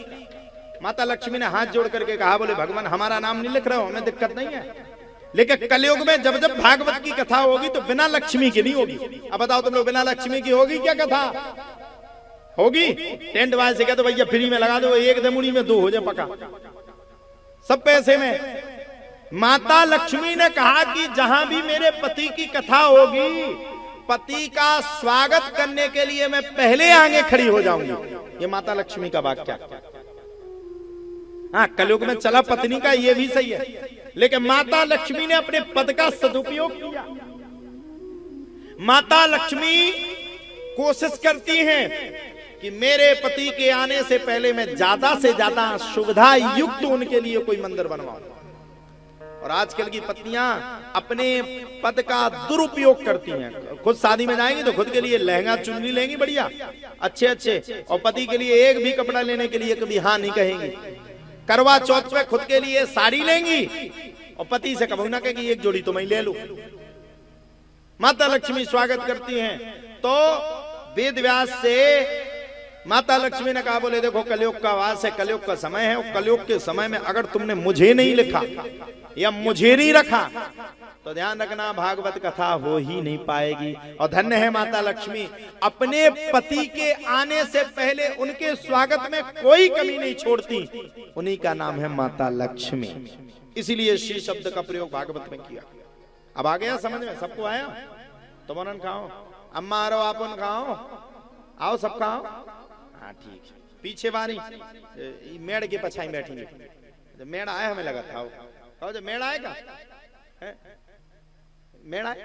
माता लक्ष्मी ने हाथ जोड़ करके कहा, बोले भगवान हमारा नाम नहीं लिख रहे हो, हमें दिक्कत नहीं है, लेकिन कलयुग में जब जब भागवत की कथा होगी तो बिना लक्ष्मी की नहीं होगी। अब बताओ तुम लोग, बिना लक्ष्मी की होगी क्या कथा? होगी? टेंट वाले से कहते तो भैया फ्री में लगा दो, एक दमुड़ी में 2 हो जाए पका, सब पैसे में। माता लक्ष्मी ने कहा कि जहां भी मेरे पति की कथा होगी, पति का स्वागत करने के लिए मैं पहले आगे खड़ी हो जाऊंगी। ये माता लक्ष्मी का वाक्य। हाँ, कलयुग में चला पत्नी का, ये भी सही है, लेकिन माता लक्ष्मी ने अपने पद का सदुपयोग किया। माता लक्ष्मी कोशिश करती हैं कि मेरे पति के आने से पहले मैं ज्यादा से ज्यादा सुविधा युक्त उनके लिए कोई मंदिर बनवाऊं। और आजकल की पत्नियां अपने पद का दुरुपयोग करती हैं। खुद शादी में जाएंगी तो खुद के लिए लहंगा चुन्नी लेंगी बढ़िया अच्छे अच्छे, और पति के लिए एक भी कपड़ा लेने के लिए कभी हाँ नहीं कहेंगी। करवा चौथ पे खुद के लिए साड़ी लेंगी और पति से कभी ना कहेंगी एक जोड़ी तो मैं ले लूं। माता लक्ष्मी स्वागत करती हैं। तो वेद व्यास से माता लक्ष्मी ने कहा, बोले देखो कलयुग का वास है, कलयुग का समय है, और कलयुग के समय में अगर तुमने मुझे नहीं लिखा या मुझे नहीं रखा तो ध्यान रखना भागवत कथा हो ही नहीं पाएगी। और धन्य है माता लक्ष्मी, अपने पति के आने से पहले उनके स्वागत में कोई कमी नहीं छोड़ती। उन्हीं का नाम है माता लक्ष्मी, इसीलिए श्री शब्द का प्रयोग भागवत में किया। अब आ गया समझ में? सबको आया? तो मनन खाओ, अम्मा आ रहो, आपन खाओ, आओ सब खाओ। हाँ ठीक है, पीछे वाली मेड़ के पछाई बैठेंगे। जब मेड़ आए हमें लगा था, कहो जब मेड़ आएगा, मेड़ आए,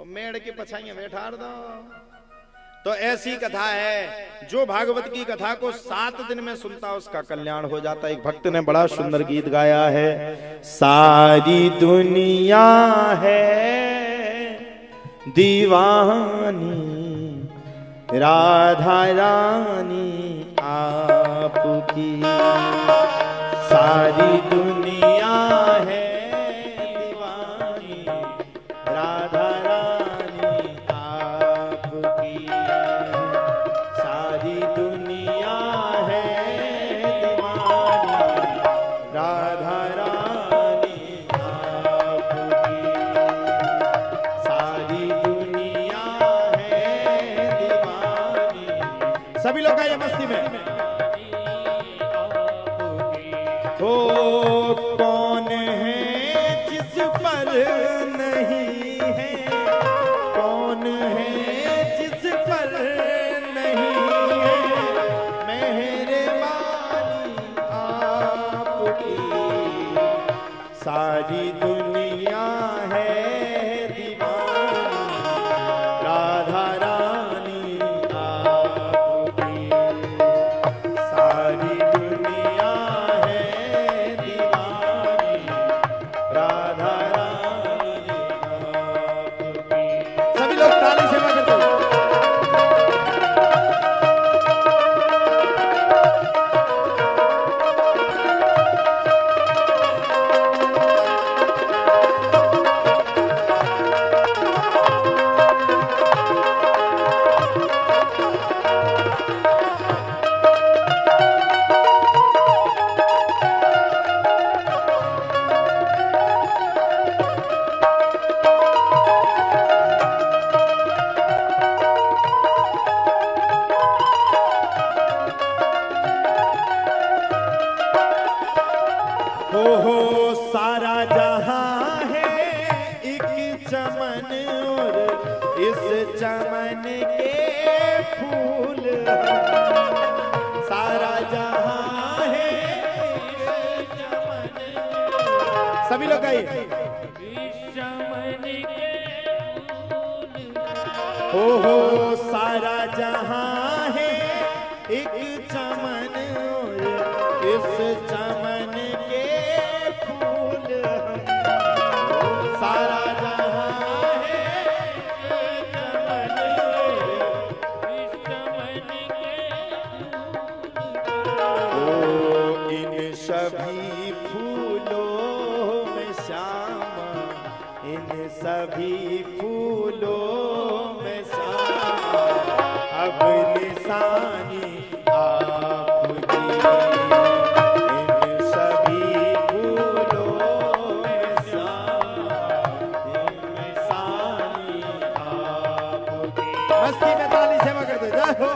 मेड़ के पछाइया बैठा दो। तो ऐसी कथा है, जो भागवत की कथा को 7 दिन में सुनता उसका कल्याण हो जाता। एक भक्त ने बड़ा सुंदर गीत गाया है, सारी दुनिया है दीवानी, राधा रानी आपकी। सारी दुनिया है दीवानी, राधा रानी आपकी। सारी दुनिया है दीवानी, राधा रानी आपकी। सारी दुनिया है दीवानी। सभी लोग आइए मस्ती में। हो कौन है जिस पर नहीं है, कौन है जिस पर नहीं है मेहरबानी आपकी। सारी दुनिया है दीवानी, राधा रानी आपकी। सारी दुनिया है दीवानी, राधा रानी आपकी। सभी लोग ताली सेवा करते हैं। हो सारा जहां है एक चमन, और इस चमन के फूल। सारा जहां है एक चमन, सभी लोग आइए। हो सारा जहां है एक चमन, और इस चमन के फूल। सारा जहां है एक चमन, इस चमन के फूल। इन सभी फूलों में श्यामा, इन सभी फूलों में श्यामा, अब निशानी आपकी। इन सभी फूलों में श्यामा, निशानी आपकी। मस्ती में ताली सेवा करते जाओ।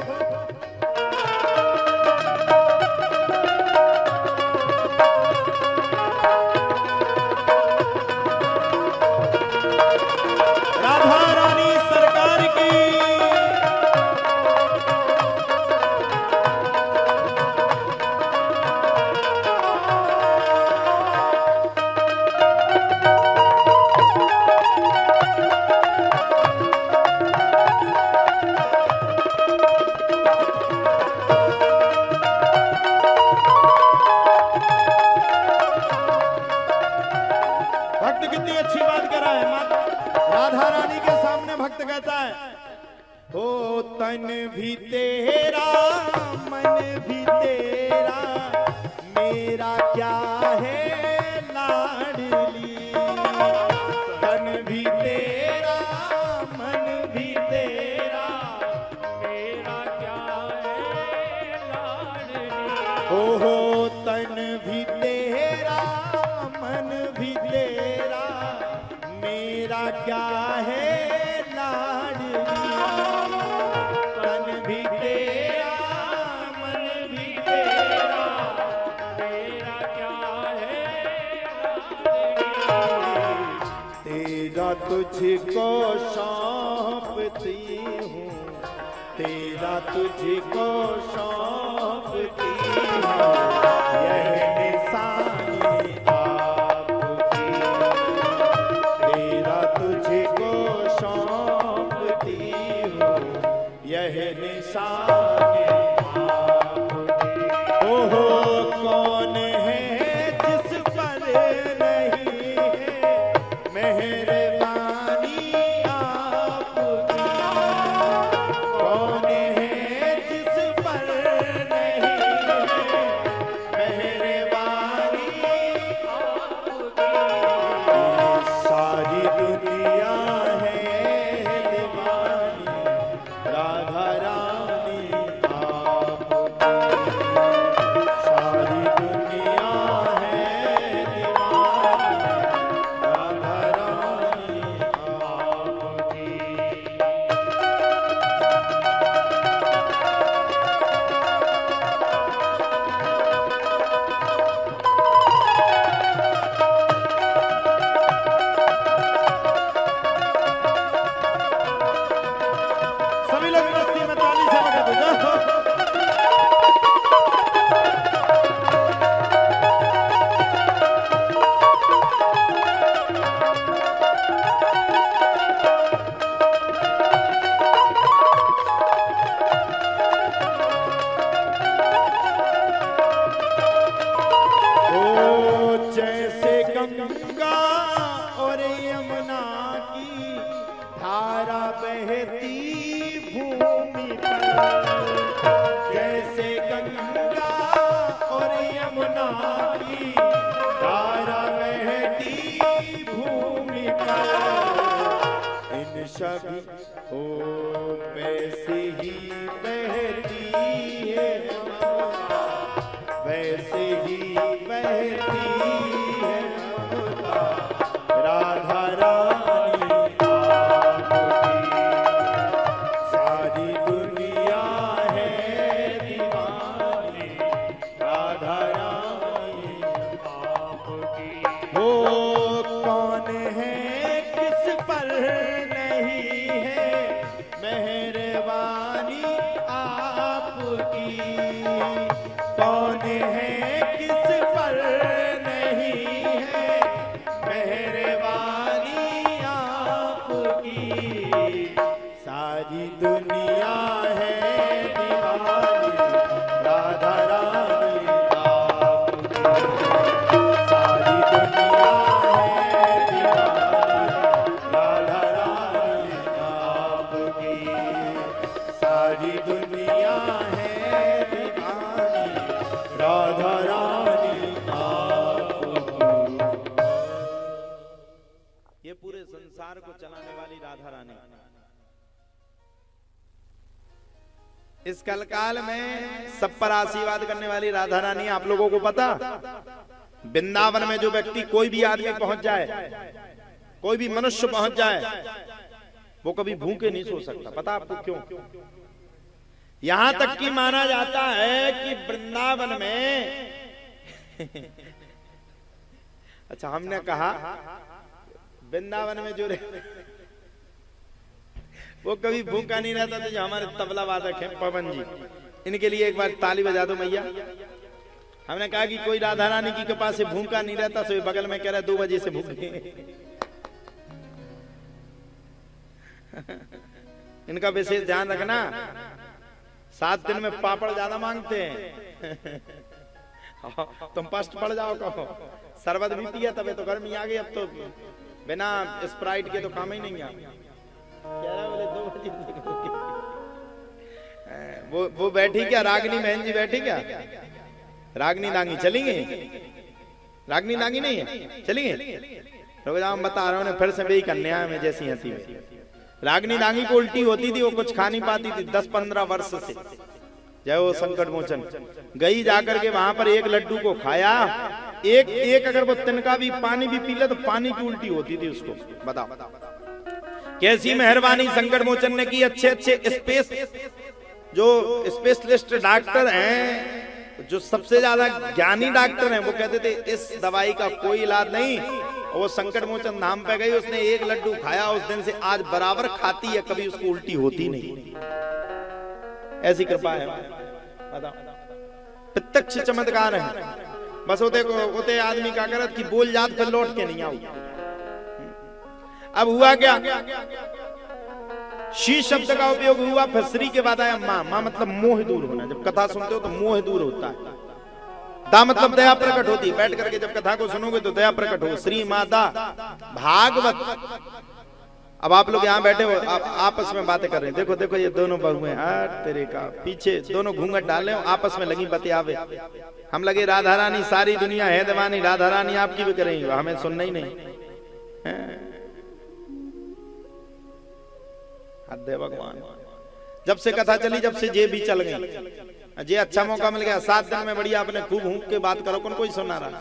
भक्त कितनी अच्छी बात कर रहा है। राधा रानी के सामने भक्त कहता है, ओ तन भी तेरा मन भी तेरा, मेरा क्या है लाडली। तन भी तेरा मन भी तेरा, मेरा क्या है लाडली। ओहो तन भी तेरा मन भी तेरा, मेरा क्या है लाडली। तन भी तेरा मन भी तेरा, मेरा क्या है लाडली। तेरा तुझको सौंपती हूँ, तेरा तुझको सौंपती हूँ, यह निशानी आपकी। तेरा तुझको सौंपती हूँ, यह निशानी आपकी। ओहो कौन है जिस पर नहीं है मेहरबानी आपकी। कौन है जिस पर नहीं है मेहरबानी आपकी। सारी दुनिया है दीवानी, राधा रानी आपकी। सारी दुनिया है दीवानी, राधा रानी आपकी। सभी लोग मस्ती में ताली से बजा दो। ओ जैसे गंगा और यमुना की धारा बहती भूमि पर, जैसे गंगा और यमुना की धारा बहती भूमि पर, इन सभी ओ वैसे ही बहती है ममता, वैसे ही बहती है ममता, राधा रानी आपकी। सारी दुनिया है दीवानी, राधा रानी आपकी। हो कौन है किस पर नहीं है मेहरबानी आपकी। कौन है किस पर नहीं है मेहरबानी आपकी। सारी दुनिया है दीवानी, राधा रानी आपकी। सारी दुनिया है दीवानी, राधा रानी आपकी। सारी दुनिया है दीवानी, राधा रानी आपकी। ये पूरे संसार को चलाने वाली राधा रानी। इस कलकाल में सब पर आशीर्वाद करने वाली राधा रानी। आप लोगों को पता, वृंदावन में जो व्यक्ति, कोई भी आदमी पहुंच जाए, कोई भी मनुष्य पहुंच जाए, वो कभी भूखे नहीं सो सकता। पता आपको क्यों? यहां तक कि माना जाता है कि वृंदावन में अच्छा, हमने कहा वृंदावन में जो वो कभी भूखा नहीं रहता। तो जो हमारे तबला वादक हैं पवन जी, इनके लिए एक बार ताली बजा दो मैया। हमने कहा कि कोई राधा रानी की कृपा से भूखा नहीं रहता, सो बगल में कह रहा है 2 बजे से भूखे। इनका विशेष ध्यान रखना, 7 दिन में पापड़ ज्यादा मांगते हैं। तुम फर्स्ट पड़ जाओ, कहो शरबत भी पिया तबे तो गर्मी आ गई, अब तो बिना स्प्राइट के तो काम ही नहीं आ। कह रहा बोले 2 बजे वो बैठी क्या, रागनी बहन जी बैठी क्या, रागनी नांगी चली गई, रागनी नांगी नहीं है, चली गई। रुक जाओ, बता रहा हूँ फिर से वही कन्या में जैसी हंसी में। रागनी नांगी को उल्टी होती थी, वो कुछ खा नहीं पाती थी 10-15 वर्ष से। जय वो संकट मोचन। गई जाकर के वहां पर एक लड्डू को खाया, एक अगर वो तिनका भी पानी भी पी ले तो पानी की उल्टी होती थी उसको। बताओ कैसी मेहरबानी संकट मोचन ने की। अच्छे स्पेस जो स्पेशलिस्ट डॉक्टर हैं, जो सबसे ज्यादा ज्ञानी डॉक्टर हैं, वो कहते थे इस दवाई का कोई इलाज नहीं। वो संकट मोचन धाम पे गई, उसने एक लड्डू खाया, उस दिन से आज बराबर खाती है, कभी उसको उल्टी होती नहीं। ऐसी कृपा है, बताओ प्रत्यक्ष चमत्कार है। बस होते आदमी क्या करत कि बोल जात फिर लौट के नहीं आऊ। अब हुआ क्या, शी शब्द का उपयोग हुआ, फिर श्री के बाद आया माँ। माँ मतलब मोह दूर होना। जब कथा सुनते हो तो मोह दूर होता है। दा मतलब दया प्रकट होती है। बैठ करके जब कथा को सुनोगे तो दया प्रकट हो। श्री माता भागवत। अब आप लोग यहाँ बैठे हो, आप आपस में बातें कर रहे हैं। देखो देखो ये दोनों बहुएं, तेरे का पीछे दोनों घूंघट डाले, आपस में लगी बतियावे। हम लगे राधा रानी सारी दुनिया है दीवानी, राधा रानी आपकी भी करेंगे, हमें सुनना ही नहीं। हद भगवान। जब से कथा चली, जब से जे भी चल गई, जे अच्छा मौका मिल गया 7 दिन में बढ़िया अपने खूब हूंक के बात करो, कौन कोई सुना रहा।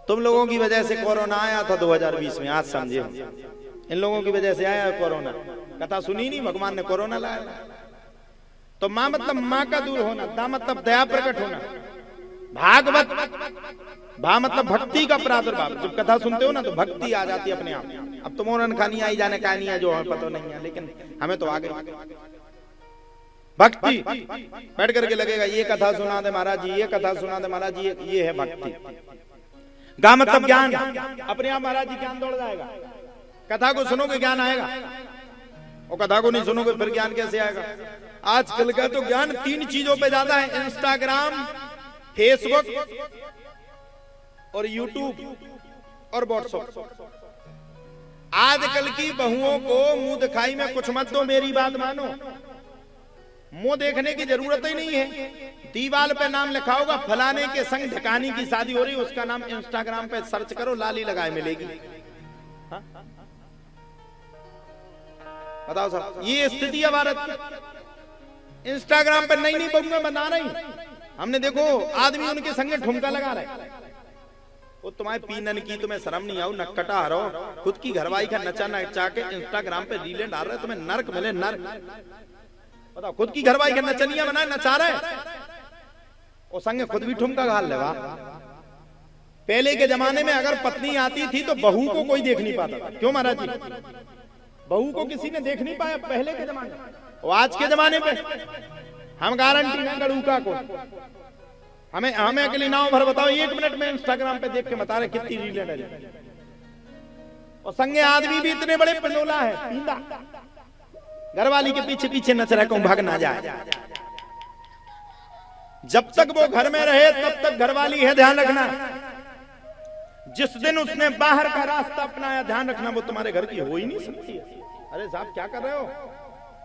तुम लोगों की वजह से कोरोना आया था 2020 में, आज समझे। इन लोगों की वजह से आया कोरोना। कथा सुनी नहीं, भगवान ने कोरोना लाया। तो माँ मतलब माँ का दूर होना, दा मतलब दया प्रकट होना। भागवत, भा मतलब भक्ति का प्रादुर्भाव। जब कथा सुनते हो ना तो भक्ति आ जाती है अपने आप। अब तो मोरन खानी आई जाने कहानी है जो हमें पता नहीं है, लेकिन हमें तो आ गई भक्ति। बैठ करके लगेगा ये कथा सुना दे महाराज जी, ये कथा सुना दे महाराज जी, ये है भक्ति। गा मतलब ज्ञान। अपने आप महाराज जी ज्ञान दौड़ जाएगा। कथा को सुनोगे ज्ञान आएगा, और कथा को नहीं सुनोगे फिर ज्ञान कैसे आएगा। आजकल का तो ज्ञान 3 चीजों पे ज्यादा है, इंस्टाग्राम, फेसबुक और यूट्यूब और व्हाट्सएप। आजकल की बहुओं को मुंह दिखाई में कुछ मत दो, मेरी बात मानो। मुंह देखने की जरूरत ही नहीं है। दीवार पे नाम लिखा होगा फलाने के संग ढकानी की शादी हो रही, उसका नाम इंस्टाग्राम पे सर्च करो, लाली लगाए मिलेगी। बताओ साहब, ये स्थिति है भारत की। इंस्टाग्राम पे नई नई बहुएं बना रही। हमने देखो आदमी उनके संग ठुमका लगा रहे। वो तुम्हारे पीनन की तुम्हें शर्म नहीं आओ, नक्कटा आ रहो, खुद की घरवाई का नचा नचा के इंस्टाग्राम पे रीलें डाल रहे, तुम्हें नर्क मिले नर्क। बताओ, खुद की घरवाई का नचनिया बनाए नचा रहे, और संग खुद भी ठुमका घाल ले। वाह। पहले के जमाने में अगर पत्नी आती थी तो बहू को कोई देख नहीं पाता था। क्यों महाराज जी? बहू को किसी ने देख नहीं पाया पहले के जमाने में। और आज के जमाने पे हम गारंटी हैं गड़ूका को। हमें अकेली नाव भर बताओ, 1 मिनट में इंस्टाग्राम पे देख के बता रहे कितनी रीलें डाली। और संगे आदमी भी इतने बड़े पंडोला है, पींदा, घरवाली के पीछे पीछे नच रहे, कहूं भाग ना जाए। जब तक वो घर में रहे तब तक घरवाली है, ध्यान रखना। जिस दिन उसने बाहर का रास्ता अपनाया, ध्यान रखना वो तुम्हारे घर की हो ही नहीं सकती। अरे साहब क्या कर रहे हो?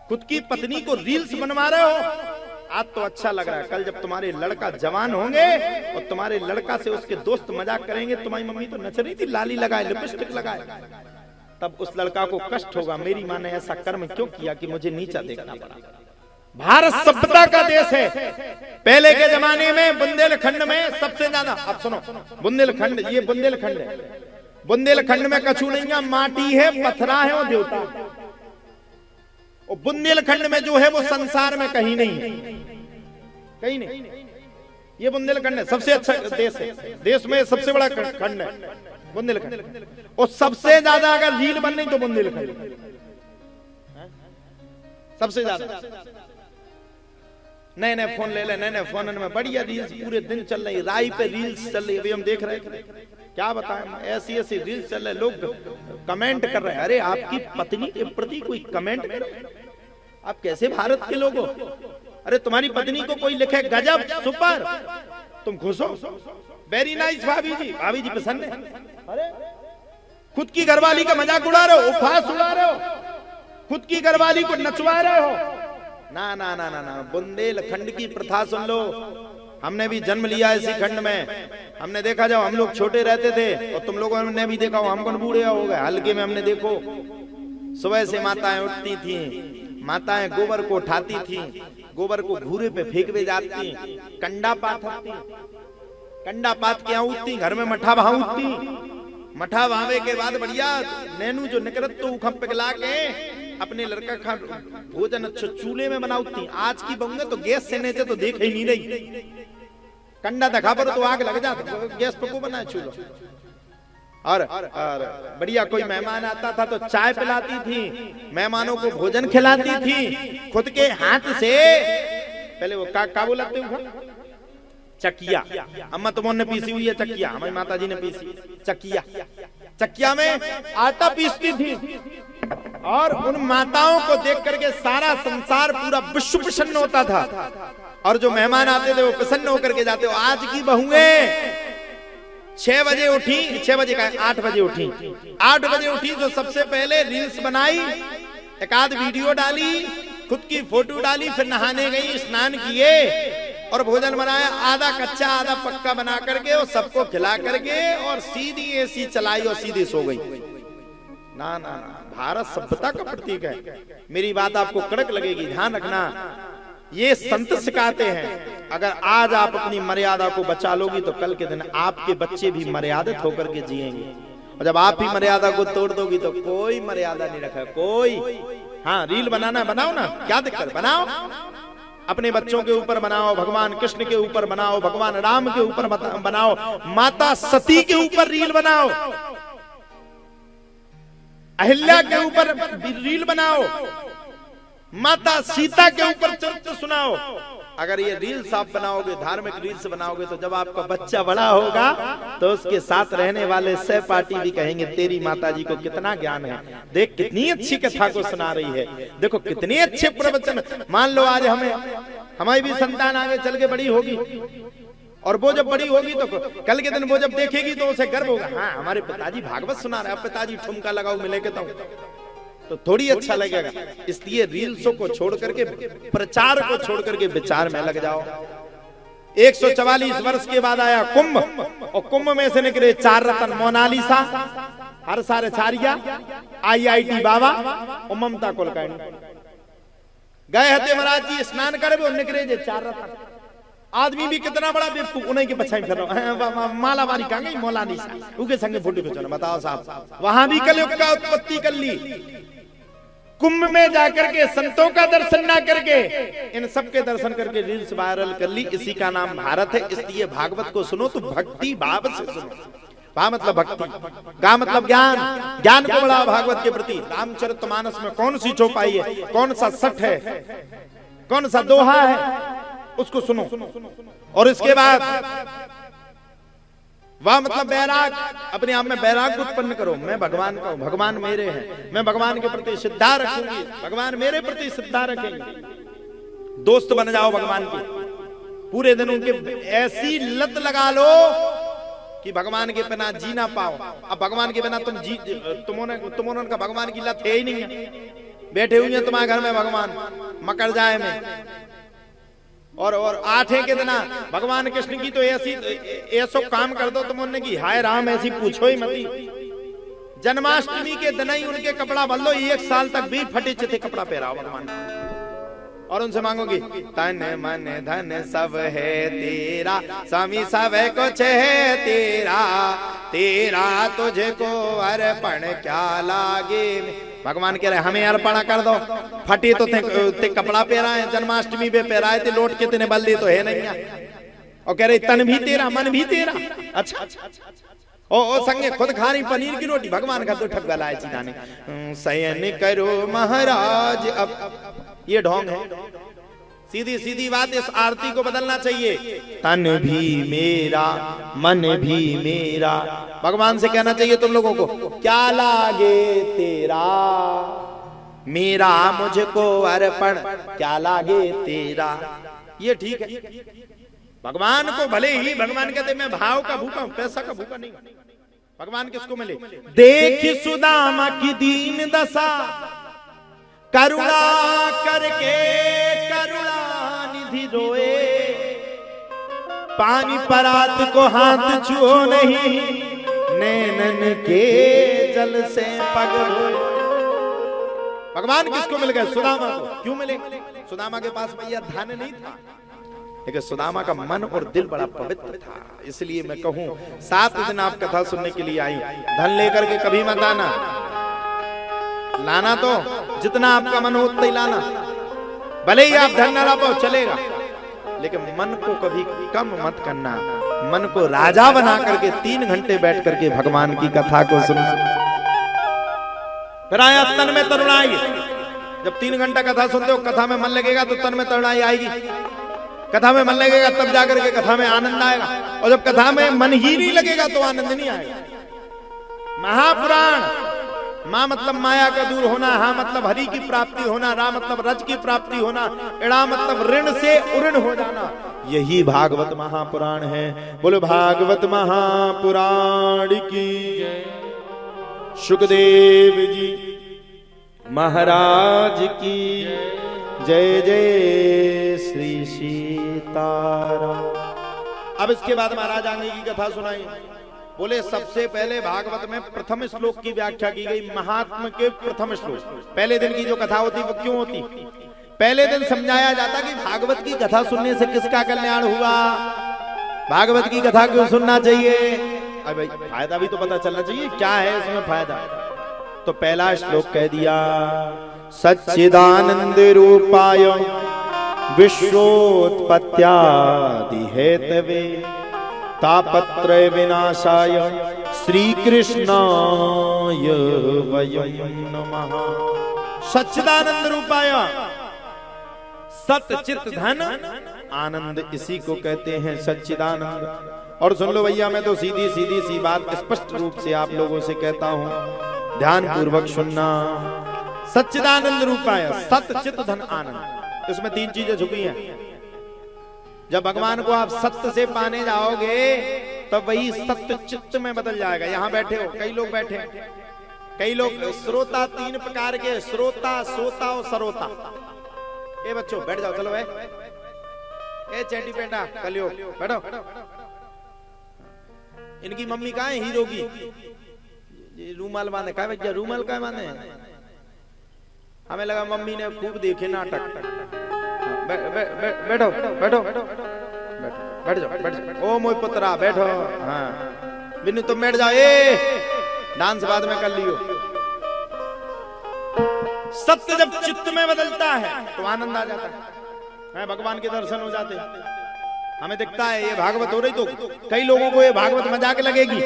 खुद की पत्नी को रील्स बनवा रहे हो। आज तो अच्छा लग रहा है, कल जब तुम्हारे लड़का जवान होंगे और तुम्हारे लड़का से उसके दोस्त मजाक करेंगे, तुम्हारी मम्मी तो नच रही थी, लाली लगाए, लिपस्टिक लगाए, तब उस लड़का को कष्ट होगा, मेरी माँ ने ऐसा कर्म क्यों किया कि मुझे नीचा देखना पड़ा। भारत सभ्यता का देश है। पहले के जमाने में बुंदेलखंड में सबसे ज्यादा, अब सुनो, बुंदेलखंड, ये बुंदेलखंड है। बुंदेलखंड में कछु नहीं है, माटी है, पत्थरा है और देवता। और बुंदेलखंड में जो है वो संसार में कहीं नहीं है, कहीं नहीं। ये बुंदेलखंड है, सबसे अच्छा देश है, देश में सबसे बड़ा खंड है बुंदेलखंड। और सबसे ज्यादा अगर रील बन रही तो बुंदेलखंड सबसे ज्यादा। नए नए फोन ले ले, नए नए फोन में बढ़िया रील्स पूरे दिन चल रही, राई पे रील्स चल रही। अभी हम देख रहे थे, क्या बताएं, ऐसी ऐसी रील्स चल रहे, लोग कमेंट कर रहे हैं। अरे आपकी पत्नी के प्रति कोई कमेंट करे? आप कैसे भारत के लोग हो? अरे तुम्हारी पत्नी को कोई लिखे गजब, सुपर, तुम खुश हो? वेरी नाइस भाभी जी, भाभी जी पसंद है। अरे खुद की घरवाली का मजाक उड़ा रहे हो, उपहास उड़ा रहे हो, खुद की घरवाली को नचवा रहे हो। ना ना ना ना ना, बुंदेलखंड की प्रथा सुन लो। हमने भी जन्म लिया इसी खंड में। हमने देखा जब हम लोग छोटे रहते थे, और तुम लोगों ने भी देखा, हम कौन बूढ़े हो गए, हल्के में हमने देखो सुबह से माताएं उठती थी, माताएं गोबर को उठाती थी, गोबर को घूरे पे फेंकवे जाती, कंडा पाथती, कंडा पात के उठती, घर में मठा भाऊती, मठा भावे के बाद बढ़िया नैनू जो निकरत तो उखम पिघला के अपने लड़का का भोजन अच्छा चूल्हे में बनाती। आज की बहू तो गैस से नीचे तो देख ही नहीं रही, कंडा दिखा पर तो आग लग जाता, गैस पर को बनाया चूल्हा। और बढ़िया कोई मेहमान आता था तो चाय पिलाती थी, मेहमानों को भोजन खिलाती थी खुद के हाथ से। पहले वो का बोलाते हो, चकिया। अम्मा तुमने पीसी हुई है चकिया, हमारी माता जी ने पीसी चकिया। चकिया में आटा पीसती थी, और उन माताओं को देख करके सारा संसार पूरा विश्व प्रसन्न होता था, और जो मेहमान आते थे वो प्रसन्न होकर के जाते हो। आज की बहुएं 6 बजे उठी, 6 बजे का 8 बजे उठी, 8 बजे उठी तो सबसे पहले रील्स बनाई, एक आध वीडियो डाली, खुद की फोटो डाली, फिर नहाने गई, स्नान किए और भोजन बनाया, आधा कच्चा आधा पक्का बना करके और सबको खिला करके, और सीधी एसी चलाई और सीधी सो गई। ना ना ना, भारत सभ्यता का प्रतीक है। मेरी बात आपको कड़क लगेगी, ध्यान रखना। ये संत सिखाते हैं, अगर आज आप अपनी मर्यादा को बचा लोगी तो कल के दिन आपके बच्चे भी मर्यादित होकर के जिएंगे, और जब आप ही मर्यादा को तोड़ दोगी तो कोई मर्यादा नहीं रखा कोई। हाँ, रील बनाना बनाओ ना, क्या दिक्कत, बनाओ, अपने बच्चों के ऊपर बनाओ, भगवान कृष्ण के ऊपर बनाओ, भगवान राम के ऊपर बनाओ, माता सती के ऊपर रील बनाओ, अहिल्या के ऊपर रील बनाओ, माता सीता के ऊपर चरित्र सुनाओ। अगर ये रील्स आप बनाओगे, धार्मिक रील्स बनाओगे, तो जब आपका बच्चा बड़ा होगा तो उसके साथ रहने वाले सहपाठी भी कहेंगे तेरी माता जी को कितना ज्ञान है, देख कितनी अच्छी कथा को सुना रही है, देखो कितने अच्छे प्रवचन। मान लो आज हमारी भी संतान आगे चल के बड़ी होगी, और वो जब बड़ी होगी तो कल के दिन वो जब देखेगी तो उसे गर्व होगा, हाँ हमारे पिताजी भागवत सुना रहे, अब पिताजी ठुमका लगाओ मिले के तो थोड़ी अच्छा लगेगा। इसलिए रील्सों को छोड़ करके, प्रचार को छोड़ करके विचार में लग जाओ। 144 वर्ष के बाद आया कुंभ, और कुंभ में से निकले 4 रतन, मोनालिसा, हर्षाचार्य, IIT बाबा और ममता कुलकर्णी। गए हते महाराज जी स्नान करे, निकले जे 4 रतन। आदमी भी कितना बड़ा बेवकूफ, उन्हीं के पछाई फिर माला वाली कहां गई, मोनालिसा, उनके संगे फोटो खिंचाना। बताओ साहब, वहां भी कलयुग का उत्पत्ति कर ली। कुंभ में जाकर के संतों का दर्शन ना करके इन सबके दर्शन करके रील्स वायरल कर ली। इसी का नाम भारत है। इसलिए भागवत को सुनो तो भक्ति भाव से सुनो। भा मतलब भक्ति, गा मतलब ज्ञान, ज्ञान को बढ़ाओ भागवत के प्रति। रामचरितमानस में कौन सी चौपाई है, कौन सा सठ है, कौन सा दोहा है, उसको सुनो। और इसके बाद वाह मतलब बैराग, अपने आप में बैराग उत्पन्न करो। मैं भगवान का हूं, भगवान मेरे हैं, मैं भगवान के प्रति श्रद्धा रखूंगी, भगवान मेरे प्रति श्रद्धा रखेंगे। दोस्त बन जाओ भगवान के, पूरे दिन उनके ऐसी लत लगा लो कि भगवान के बिना जी ना पाओ। अब भगवान के बिना तुमने का भगवान की लत है ही नहीं है। बैठे हुए हैं तुम्हारे घर में भगवान मकर जाए में, और 8 के दिन भगवान कृष्ण की तो ऐसो काम कर दो तुमने की हाय राम ऐसी पूछो ही मती। जन्माष्टमी के दिन ही उनके कपड़ा बदल लो, 1 साल तक भी फटे चिथे कपड़ा पहराओ भगवान, और उनसे मांगोगी तन मन धन सब है तेरा, स्वामी सब कुछ है तेरा, तेरा तुझको अर्पण क्या लागे। भगवान कह रहे हमें अर्पण कर दो। फटे तो ते कपड़ा पहरा है, जन्माष्टमी पे पहराए थे, लौट के तेने बल दी तो है नहीं है। और कह रहे तन भी तेरा मन भी तेरा। अच्छा ओ संगे खुद खा रही पनीर की रोटी, भगवान का तो ठग गलाए चिदाने। शयन करो महाराज, अब ये ढोंग है। सीधी सीधी बात, इस आरती को बदलना चाहिए। तन भी मेरा मन भी मेरा, भगवान से कहना चाहिए तुम लोगों को क्या लागे तेरा, मेरा मुझको अर्पण क्या लागे तेरा। ये ठीक है। भगवान को भले ही भगवान कहते मैं भाव का भूखा हूं, पैसा का भूखा नहीं। भगवान किसको मिले? देखी सुदामा की दीन दशा, करुणा करके करुणा निधि रोए, पानी परात को हाथ छुओ नहीं, नैनन के जल से पग धोए। भगवान किसको मिल गए? सुदामा को। क्यों मिले? सुदामा के पास भैया धन नहीं था, लेकिन सुदामा का मन और दिल बड़ा पवित्र था। इसलिए मैं कहूं 7 दिन आप कथा सुनने के लिए आई, धन लेकर के कभी मत आना। लाना तो जितना आपका मन हो उतना ही लाना, भले ही आप धन न ला पाओ चलेगा, लेकिन मन को कभी कम मत करना। मन को राजा बना करके 3 घंटे बैठ करके भगवान की कथा को सुनो। फिर आया तन में तरुणाई। जब 3 घंटा कथा सुनते हो, कथा में मन लगेगा तो तन में तरुणाई आएगी। कथा में मन लगेगा तब जाकर के कथा में आनंद आएगा, और जब कथा में मन ही नहीं लगेगा तो आनंद नहीं आएगा। महापुराण, मां मतलब माया का दूर होना, हा मतलब हरि की प्राप्ति होना, रा मतलब रज की प्राप्ति होना, इड़ा मतलब ऋण से उऋण हो जाना, यही भागवत महापुराण है। बोलो भागवत महापुराण की। सुखदेव जी महाराज की जय जय श्री सीताराम। अब इसके बाद महाराज आगे की कथा सुनाई। बोले सबसे पहले भागवत में प्रथम श्लोक की व्याख्या की गई, महात्म के प्रथम श्लोक। पहले दिन की जो कथा होती वो क्यों होती? पहले दिन समझाया जाता कि भागवत की कथा सुनने से किसका कल्याण हुआ, भागवत की कथा क्यों सुनना चाहिए। अब भाई फायदा भी तो पता चलना चाहिए, क्या है इसमें फायदा। तो पहला श्लोक कह दिया, सच्चिदानंद रूपाय विश्वोत्पत्त्यादि हेतवे तापत्रय विनाशाय श्री कृष्णाय वयं नमः। सच्चिदानंद रूपाय, सत चित धन आनंद, इसी को कहते हैं सच्चिदानंद। और सुन लो भैया, मैं तो सीधी सीधी सी बात स्पष्ट रूप से आप लोगों से कहता हूं, ध्यान पूर्वक सुनना। सच्चिदानंद रूपाय, सत चित धन आनंद, इसमें 3 चीजें छुपी हैं। जब भगवान को आप सत्य से पाने जाओगे तब वही सत्य चित्त में बदल जाएगा। यहां बैठे हो, कई लोग बैठे, कई लोग श्रोता, 3 प्रकार के, श्रोता, सोता और सरोता। ए बच्चों बैठ जाओ, चलो। ए चैटी पेंटा कलियो बैठो। इनकी मम्मी कहाँ है? हीरो की रूमाल बांधे। कहा भैया रूमाल कहाँ बांधे? हमें लगा मम्मी ने खूब देखे नाटक। बैठो बैठो बैठ जाओ। ओ मोई पुत्रा बैठो। हाँ बिन्नू तुम बैठ जाओ। ए डांस बाद में कर लियो। सत्य जब चित्त में बदलता है तो आनंद आ जाता है, भगवान के दर्शन हो जाते हैं। हमें दिखता है ये भागवत हो रही तो कई लोगों को ये भागवत मजाक लगेगी,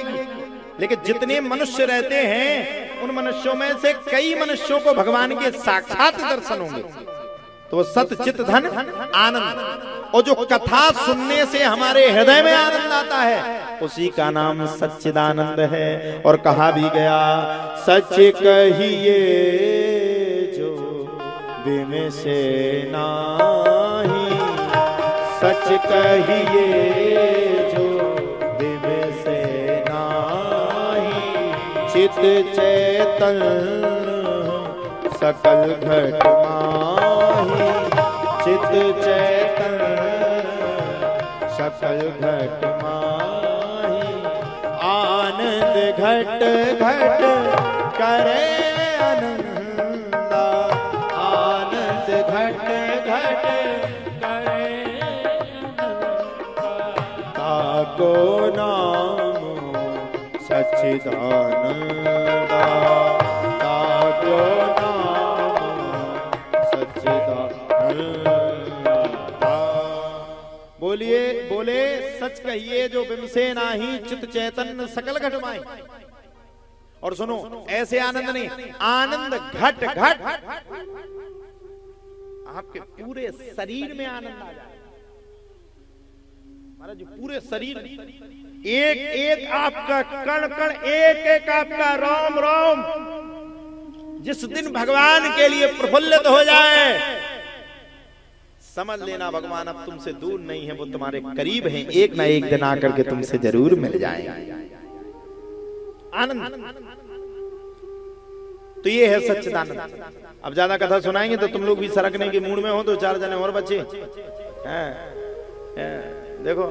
लेकिन जितने मनुष्य रहते हैं उन मनुष्यों में से कई मनुष्यों को भगवान के साक्षात दर्शन होंगे। तो सत चित धन आनंद, और जो कथा सुनने से हमारे हृदय में आनंद आता है उसी का नाम सच्चिदानंद है। और कहा भी गया, सच कहिए जो बिम से नाही, सच कहिए जो बिम से नाही, चित चैतन सकल घट माही, चित चैतन सकल घट माही, आनंद घट घट करे आनंदा, आनंद घट घट करे ताको नाम सच्चिदानंदा, ताको बोलिए, बोले सच कहिए जो बिम से नाही, चित चैतन्य सकल घट माही। और सुनो, ऐसे आनंद नहीं, आनंद घट घट, आपके पूरे शरीर में आनंद आ जाए। महाराज जी पूरे शरीर, एक एक आपका कण कण, एक एक आपका रोम रोम जिस दिन भगवान के लिए प्रफुल्लित हो जाए, समझ लेना भगवान अब तुमसे दूर नहीं है, वो तुम्हारे करीब हैं, एक ना एक दिन आकर के तुमसे जरूर मिल जाएगा। आनंद तो ये है सच्चिदानंद। अब ज्यादा कथा सुनाएंगे तो तुम लोग भी सरकने के मूड में हो, तो 4 जने और बच्चे देखो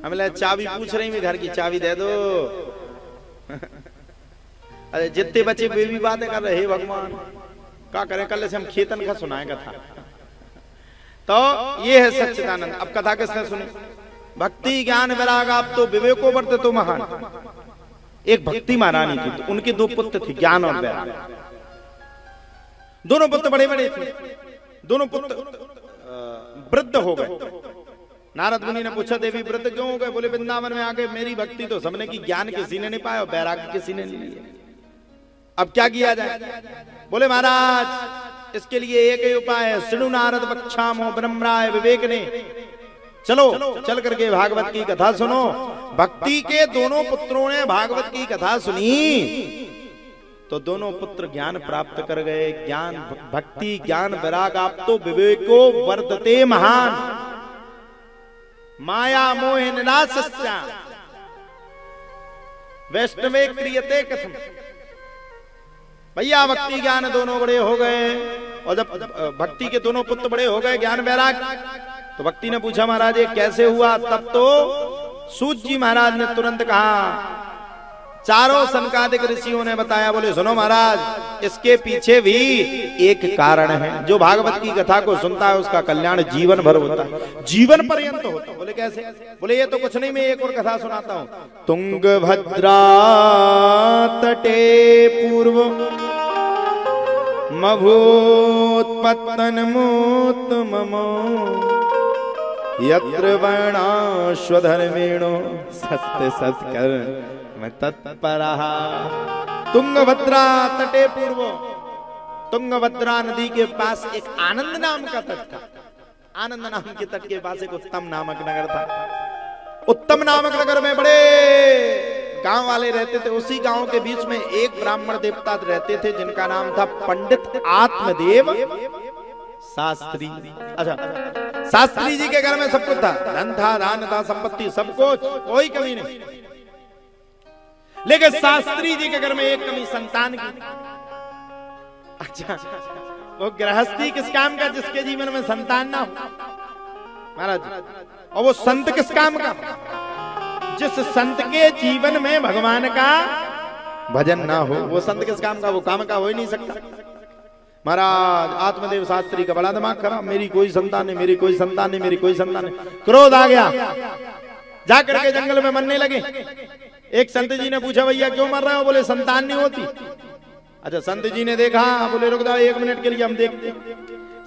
हम चाबी पूछ रही मैं, घर की चाबी दे दो। अरे जितने बच्चे बेबी बातें कर रहे भगवान, क्या करें, कल से हम खेतन का सुनाएगा था। तो ये है सच्चिदानंद। अब कथा किसने सुनी? भक्ति ज्ञान वैराग आप तो विवेको वर्त तो महान। एक भक्ति महारानी थी, तो उनके 2 पुत्र थे, ज्ञान और वैराग। दोनों पुत्र बड़े बड़े थे, दोनों पुत्र वृद्ध हो गए। नारद मुनि ने पूछा देवी वृद्ध क्यों हो गए? बोले वृंदावन में आके मेरी भक्ति तो सबने की, ज्ञान किसी ने नहीं पाया और वैराग किसी ने नहीं लिया, अब क्या किया जाए? बोले महाराज इसके लिए एक ही उपाय है, सुनु नारद बक्षामो ब्रह्मराय विवेक ने। चलो चल करके भागवत की कथा सुनो। भक्ति के दोनों पुत्रों ने भागवत की कथा सुनी तो दोनों पुत्र ज्ञान प्राप्त कर गए। ज्ञान भक्ति ज्ञान वैराग आप तो विवेको वर्धते महान, माया मोह निरासस्या वैष्णवे क्रियते कथम। भैया भक्ति ज्ञान दोनों बड़े हो गए, और जब भक्ति के दोनों पुत्र बड़े हो गए ज्ञान वैराग, तो भक्ति ने पूछा महाराज ये कैसे हुआ? तब तो सूत जी महाराज ने तुरंत कहा, चारों सनकादिक ऋषियों ने बताया। बोले सुनो महाराज इसके पीछे भी एक कारण है, जो भागवत की कथा को सुनता है उसका कल्याण जीवन भर होता है, जीवन पर्यंत होता है। बोले कैसे? बोले ये तो कुछ नहीं, मैं एक और कथा सुनाता हूं। तुंगभद्रा तटे पूर्व मभूत्पत्तन मूत ममो यत्र वर्णाश्वधर्मेणो सत्य सत्कर मैं तत्परः। तुंगभद्रा तटे पूर्व, तुंगभद्रा नदी के पास एक आनंद नाम का तट था। आनंद नाम के तट के पास एक उत्तम नामक नगर था। उत्तम नामक नगर में बड़े गांव वाले रहते थे। उसी गांव के बीच में एक ब्राह्मण देवता रहते थे जिनका नाम था पंडित आत्मदेव शास्त्री। अच्छा, शास्त्री जी के घर में सब कुछ था, धन था, दान था, संपत्ति, सब कुछ, कोई कमी नहीं। लेकिन शास्त्री जी के घर में एक कमी, संतान की। अच्छा, वो गृहस्थी किस काम का जिसके जीवन में संतान ना हो महाराज? और वो संत किस काम का? जिस संत के जीवन में भगवान का भजन ना हो, वो संत किस काम का? वो काम का हो ही नहीं सकता। महाराज आत्मदेव शास्त्री का बड़ा दिमाग खराब, मेरी कोई संतान नहीं, मेरी कोई संतान नहीं, मेरी कोई संतान नहीं। क्रोध आ गया, जाकर के जंगल में मरने लगे। एक संत जी ने पूछा भैया क्यों मर रहे हो? बोले संतान नहीं होती। अच्छा, संत जी ने देखा, बोले रुक जाओ 1 मिनट के लिए हम देखते।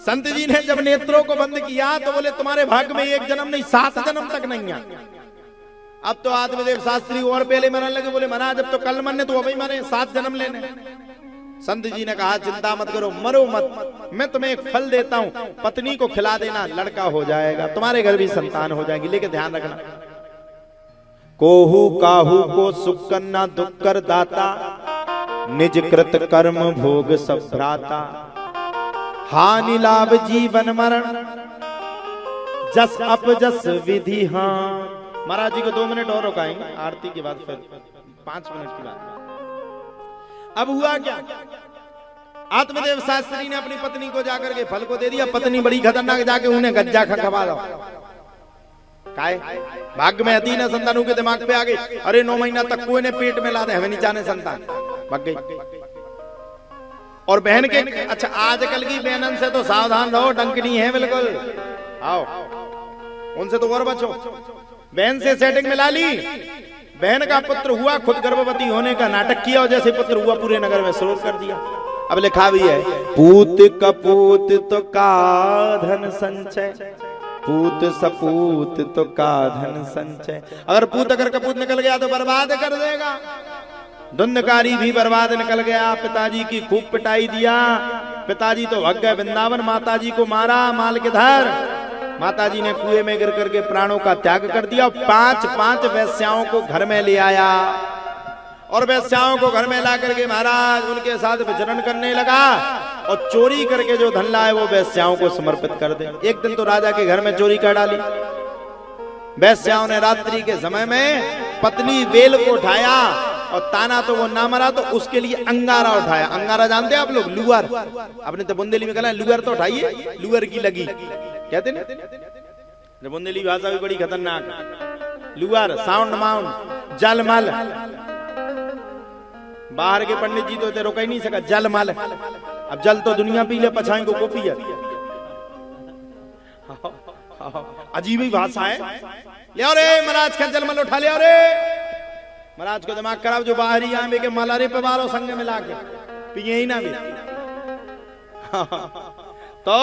संत जी ने जब नेत्रों को बंद किया तो बोले तुम्हारे भाग्य में 1 जन्म नहीं 7 जन्म तक नहीं है। अब तो आत्मदेव शास्त्री और पहले मरने लगे। बोले महाराज जब तो कल मरने तो अभी मरे, 7 जन्म लेने। संत जी ने कहा चिंता मत करो, मरो मत, मैं तुम्हें एक फल देता हूं, पत्नी को खिला देना, लड़का हो जाएगा, तुम्हारे घर भी संतान हो जाएगी। लेकिन ध्यान रखना, कोहू काहू को सुख करना दुख कर दाता, निज कृत कर्म भोग सब भ्राता, हानि लाभ जीवन मरण जस अपजस विधि। हाँ महाराज जी को 2 मिनट और रुकाएंगे, आरती के बाद फिर 5 मिनट की बात। अब हुआ क्या? आत्मदेव शास्त्री ने अपनी पत्नी को जाकर के फल को दे दिया। पत्नी बड़ी खतरनाक, जाके उन्हें गज्जा खवा दो। काय भाग्य में अधीन संतानों के दिमाग पे आ गई, अरे 9 महीना तक कोई ने पेट में ला दे, हमें नहीं चाहने संतान, भाग गई। और बहन के, अच्छा आजकल की बहनन से तो सावधान रहो, डंकनी है बिल्कुल, आओ उनसे तो और बचो। बहन से सेटिंग मिला ली, बहन का पुत्र हुआ, खुद गर्भवती होने का नाटक किया और जैसे पुत्र हुआ पूरे नगर में शोर कर दिया। अब लिखा भी है, पूत कपूत तो का धन संचय, पूत सपूत तो का धन संचय। अगर पूत अगर कपूत निकल गया तो बर्बाद कर देगा। धुंधकारी भी बर्बाद निकल गया, पिताजी की खूब पिटाई दिया, पिताजी तो भाग गए वृंदावन, माताजी को मारा माल के धर। माता जी ने कुएं में गिर करके प्राणों का त्याग कर दिया। 5 वेश्याओं को घर में ले आया और वेश्याओं को घर में ला करके महाराज उनके साथ विचरण करने लगा और चोरी करके जो धन लाए वो वेश्याओं को समर्पित कर दे। एक दिन तो राजा के घर में चोरी कर डाली। वेश्याओं ने रात्रि के समय में पतली बेल को उठाया और ताना तो वो ना मरा तो उसके लिए अंगारा उठाया। अंगारा जानते हैं आप लोग? लुअर। अपने तो बुंदेली में कहना लुअर तो उठाइए, लुअर की लगी कहते ना। बुंदेली भाषा भी बड़ी खतरनाक। लुअर, साउंड माउंड, जलमल। बाहर के पंडित जी तो रोक ही नहीं सका। जलमल, अब जल तो दुनिया पी ले, पछाई को पी। अजीब ही भाषा है। ले रे महाराज का जलमल उठा ले रे। महाराज को दिमाग खराब, जो बाहरी आंबे के मलारे पे बारो संग मिला के पिए ही ना भी। तो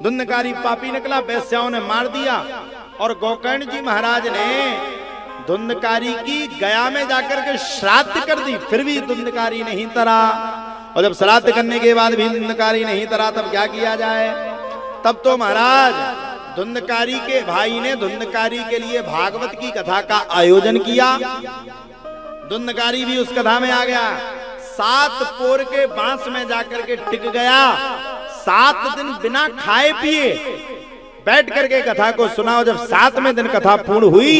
धुंधकारी पापी निकला, वेश्याओं ने मार दिया और गोकर्ण जी महाराज ने धुंधकारी की गया में जाकर के श्राद्ध कर दी। फिर भी धुंधकारी नहीं तरा। और जब श्राद्ध करने के बाद भी धुंधकारी नहीं तरा तब क्या किया जाए? तब तो महाराज धुंधकारी के भाई ने धुंधकारी के लिए भागवत की कथा का आयोजन किया। धुंधकारी भी उस कथा में आ गया। 7 पोर के बांस में जाकर के टिक गया। 7 दिन बिना खाए पिए बैठ करके कथा को सुना। और जब 7वें दिन कथा पूर्ण हुई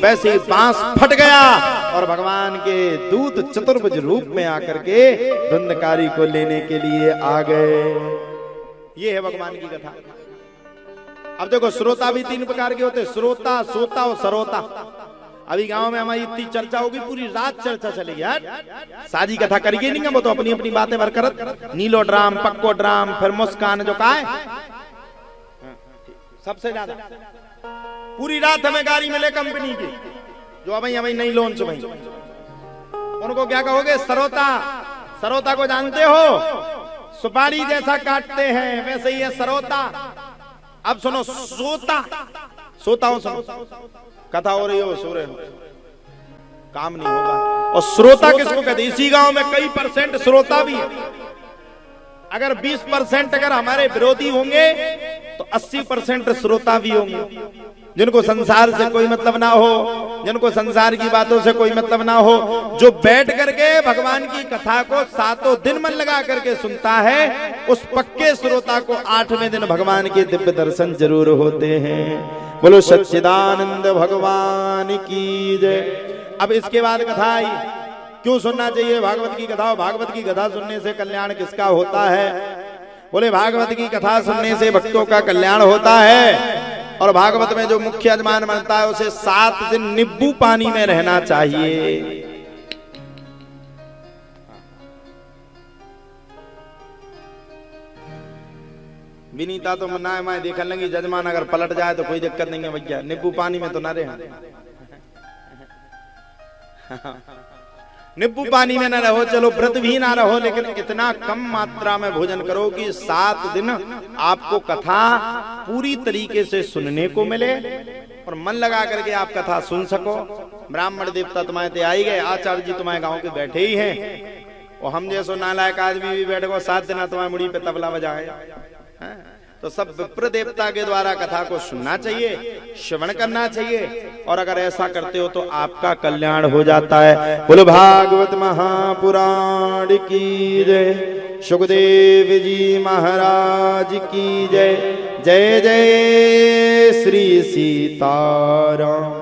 वैसे ही बांस फट गया और भगवान के दूत चतुर्भुज रूप में आकर के धुंधकारी को लेने के लिए आ गए। ये है भगवान की कथा। अब देखो श्रोता भी 3 प्रकार के होते, श्रोता, सोता और सरोता। अभी गांव में हमारी इतनी चर्चा होगी, पूरी रात चर्चा चलेगी यार। सारी कथा करिए नहीं, वो तो अपनी अपनी बातें भर करत। नीलो ड्राम, पक्को ड्राम, फिर मुस्कान जो का है सबसे ज्यादा पूरी रात हमें गाड़ी मिले कंपनी की, जो अभी नहीं लॉन्च भाई, उनको क्या कहोगे? सरोता। सरोता को जानते हो? सुपारी जैसा काटते हैं वैसे ही है सरोता। अब सुनो सोता। सोता हो सुनो, कथा हो रही हो, सो रहे हो, काम नहीं होगा। और श्रोता किसको कहते? इसी गांव में कई % श्रोता भी है। अगर 20% अगर हमारे विरोधी होंगे तो 80% श्रोता भी होंगे, जिनको संसार से कोई मतलब ना हो, जिनको संसार की बातों से कोई मतलब ना हो, जो बैठ करके भगवान की कथा को 7 दिन मन लगा करके सुनता है, उस पक्के श्रोता को 8वें दिन भगवान के दिव्य दर्शन जरूर होते हैं। बोलो सच्चिदानंद भगवान की जय। अब इसके बाद कथा आई। क्यों सुनना चाहिए भागवत की कथा? भागवत की कथा सुनने से कल्याण किसका होता है? बोले भागवत की कथा सुनने से भक्तों का कल्याण होता है। और भागवत में जो मुख्य यजमान बनता है उसे 7 दिन नींबू पानी में रहना चाहिए। विनीता तो मना है, मैं देखने लगी जजमान अगर पलट जाए तो कोई दिक्कत नहीं है भैया, नींबू पानी में तो ना रहे। नींबू पानी में ना रहो, चलो व्रत भी ना रहो, लेकिन इतना कम मात्रा में भोजन करो कि 7 दिन आपको कथा पूरी तरीके से सुनने को मिले और मन लगा करके आप कथा सुन सको। ब्राह्मण देवता तुम्हारे ते आई गए, आचार्य जी तुम्हारे गांव के बैठे ही हैं, और हम जैसो नालायक आदमी भी बैठ गो 7 दिन तुम्हारे मुड़ी पे तबला बजाए। तो सब विप्र देवता के द्वारा कथा को सुनना चाहिए, श्रवण करना चाहिए, और अगर ऐसा करते हो तो आपका कल्याण हो जाता है। बोलो भागवत महापुराण की जय। सुखदेव जी महाराज की जय। जय जय श्री सीताराम।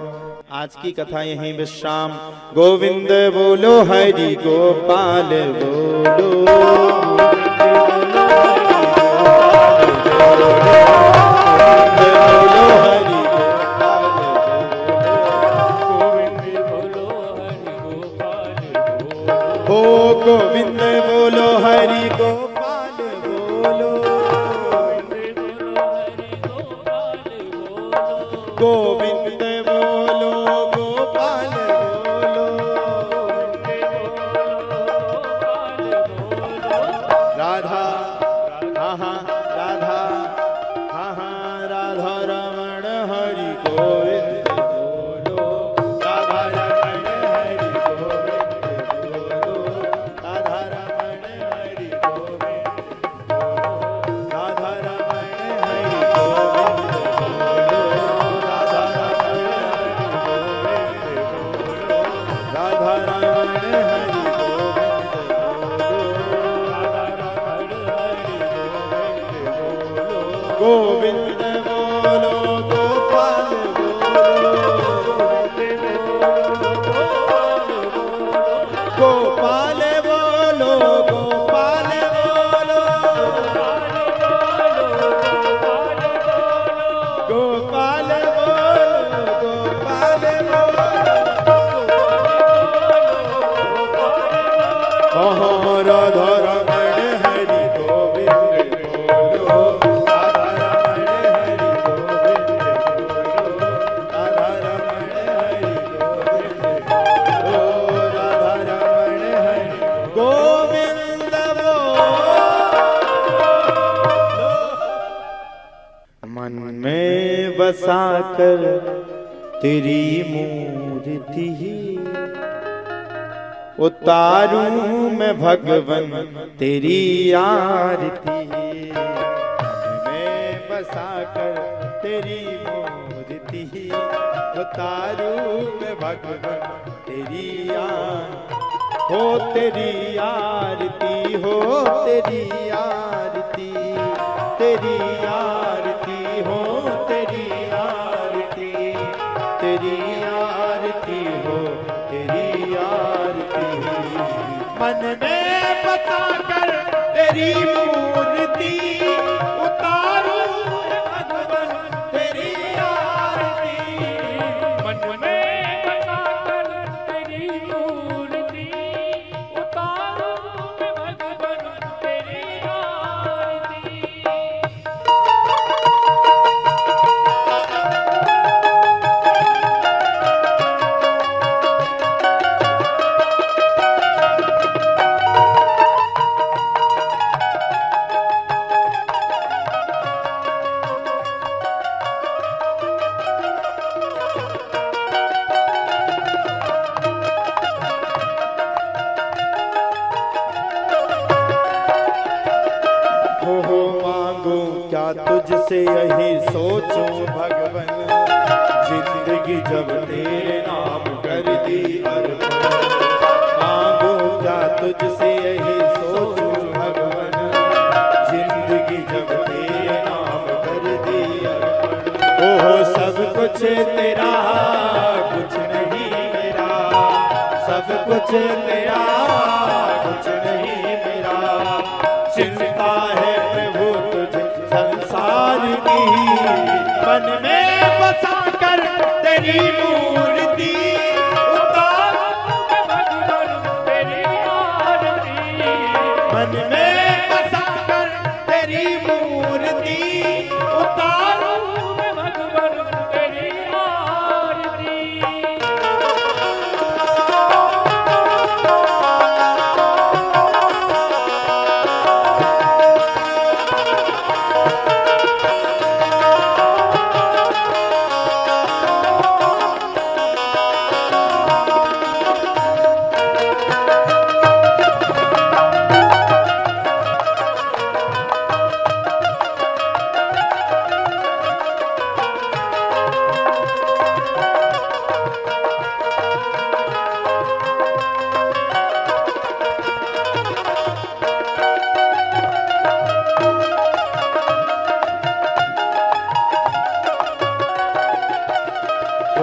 आज की कथा यहीं विश्राम। गोविंद बोलो, हरि गोपाल बोलो। गोविंद बोलो, हरि गोपाल बोलो। गोविंद बोलो, गोपाल बोलो। राधा राधा राधा रमण हरि गोविंद बोलो। राधा रमण हरि गोविंद बोलो। राधा रमण हरि गोविंद बोलो। राधा रमण हरि गोविंद गोविंद बोलो गोपाल गोपाल बोलो गोपाल बोलो गोपाल बोलो गोपाल बोलो राधा रमण हरि गोविंद बोलो राधा रमण हरि गोविंद बोलो राधा रमण हरि गोविंद बोलो राधा रमण हरि गोविंद बोलो। मन में बसा कर तेरी मूर्ति उतारूं मैं भगवन तेरी आरती मैं बसा कर तेरी मूर्ति उतारूं मैं भगवन तेरी आरती हो तेरी आरती हो तेरी आरती तेरी आरती हो तेरी आरती तेरी आरती हो तेरी आरती मन में बसा कर तेरी मूर्ति उतारूं भगवन तेरी आरती मन में बसा कर तेरी मूर्ति उतारूं मैं भगवन तेरी आरती। हो मांगू क्या तुझसे यही सोचूं भगवन जिंदगी जब तेरे नाम कर दी अर्पण मांगू क्या तुझसे यही सोचूं भगवन जिंदगी जब तेरे नाम कर दी अर्पण ओहो सब कुछ तेरा कुछ नहीं मेरा सब कुछ तेरा कुछ नहीं मेरा चिंता है प्रभु तुझे संसार की मन में बसा कर तेरी मूर्ति उतारूं मैं भगवन तेरी आरती मन में बसा कर तेरी मूर्ति उतारूं मैं भगवन तेरी आरती।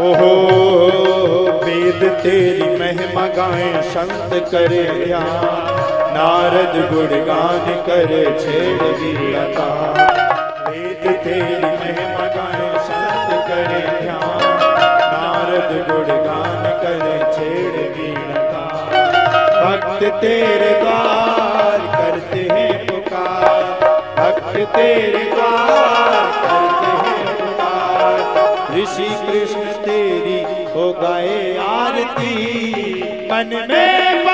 ओहो वेद तेरी महिमा गाएं संत करे ध्यान नारद गुणगान करे छेड़ वीरता वेद तेरी महिमा गाएं संत करे ध्यान नारद गुणगान करे छेड़ वीरता भक्त तेरे द्वार करते हैं पुकार भक्त तेरे द्वार करते हैं पुकार ऋषि कृष्ण तेरी हो गए आरती मन में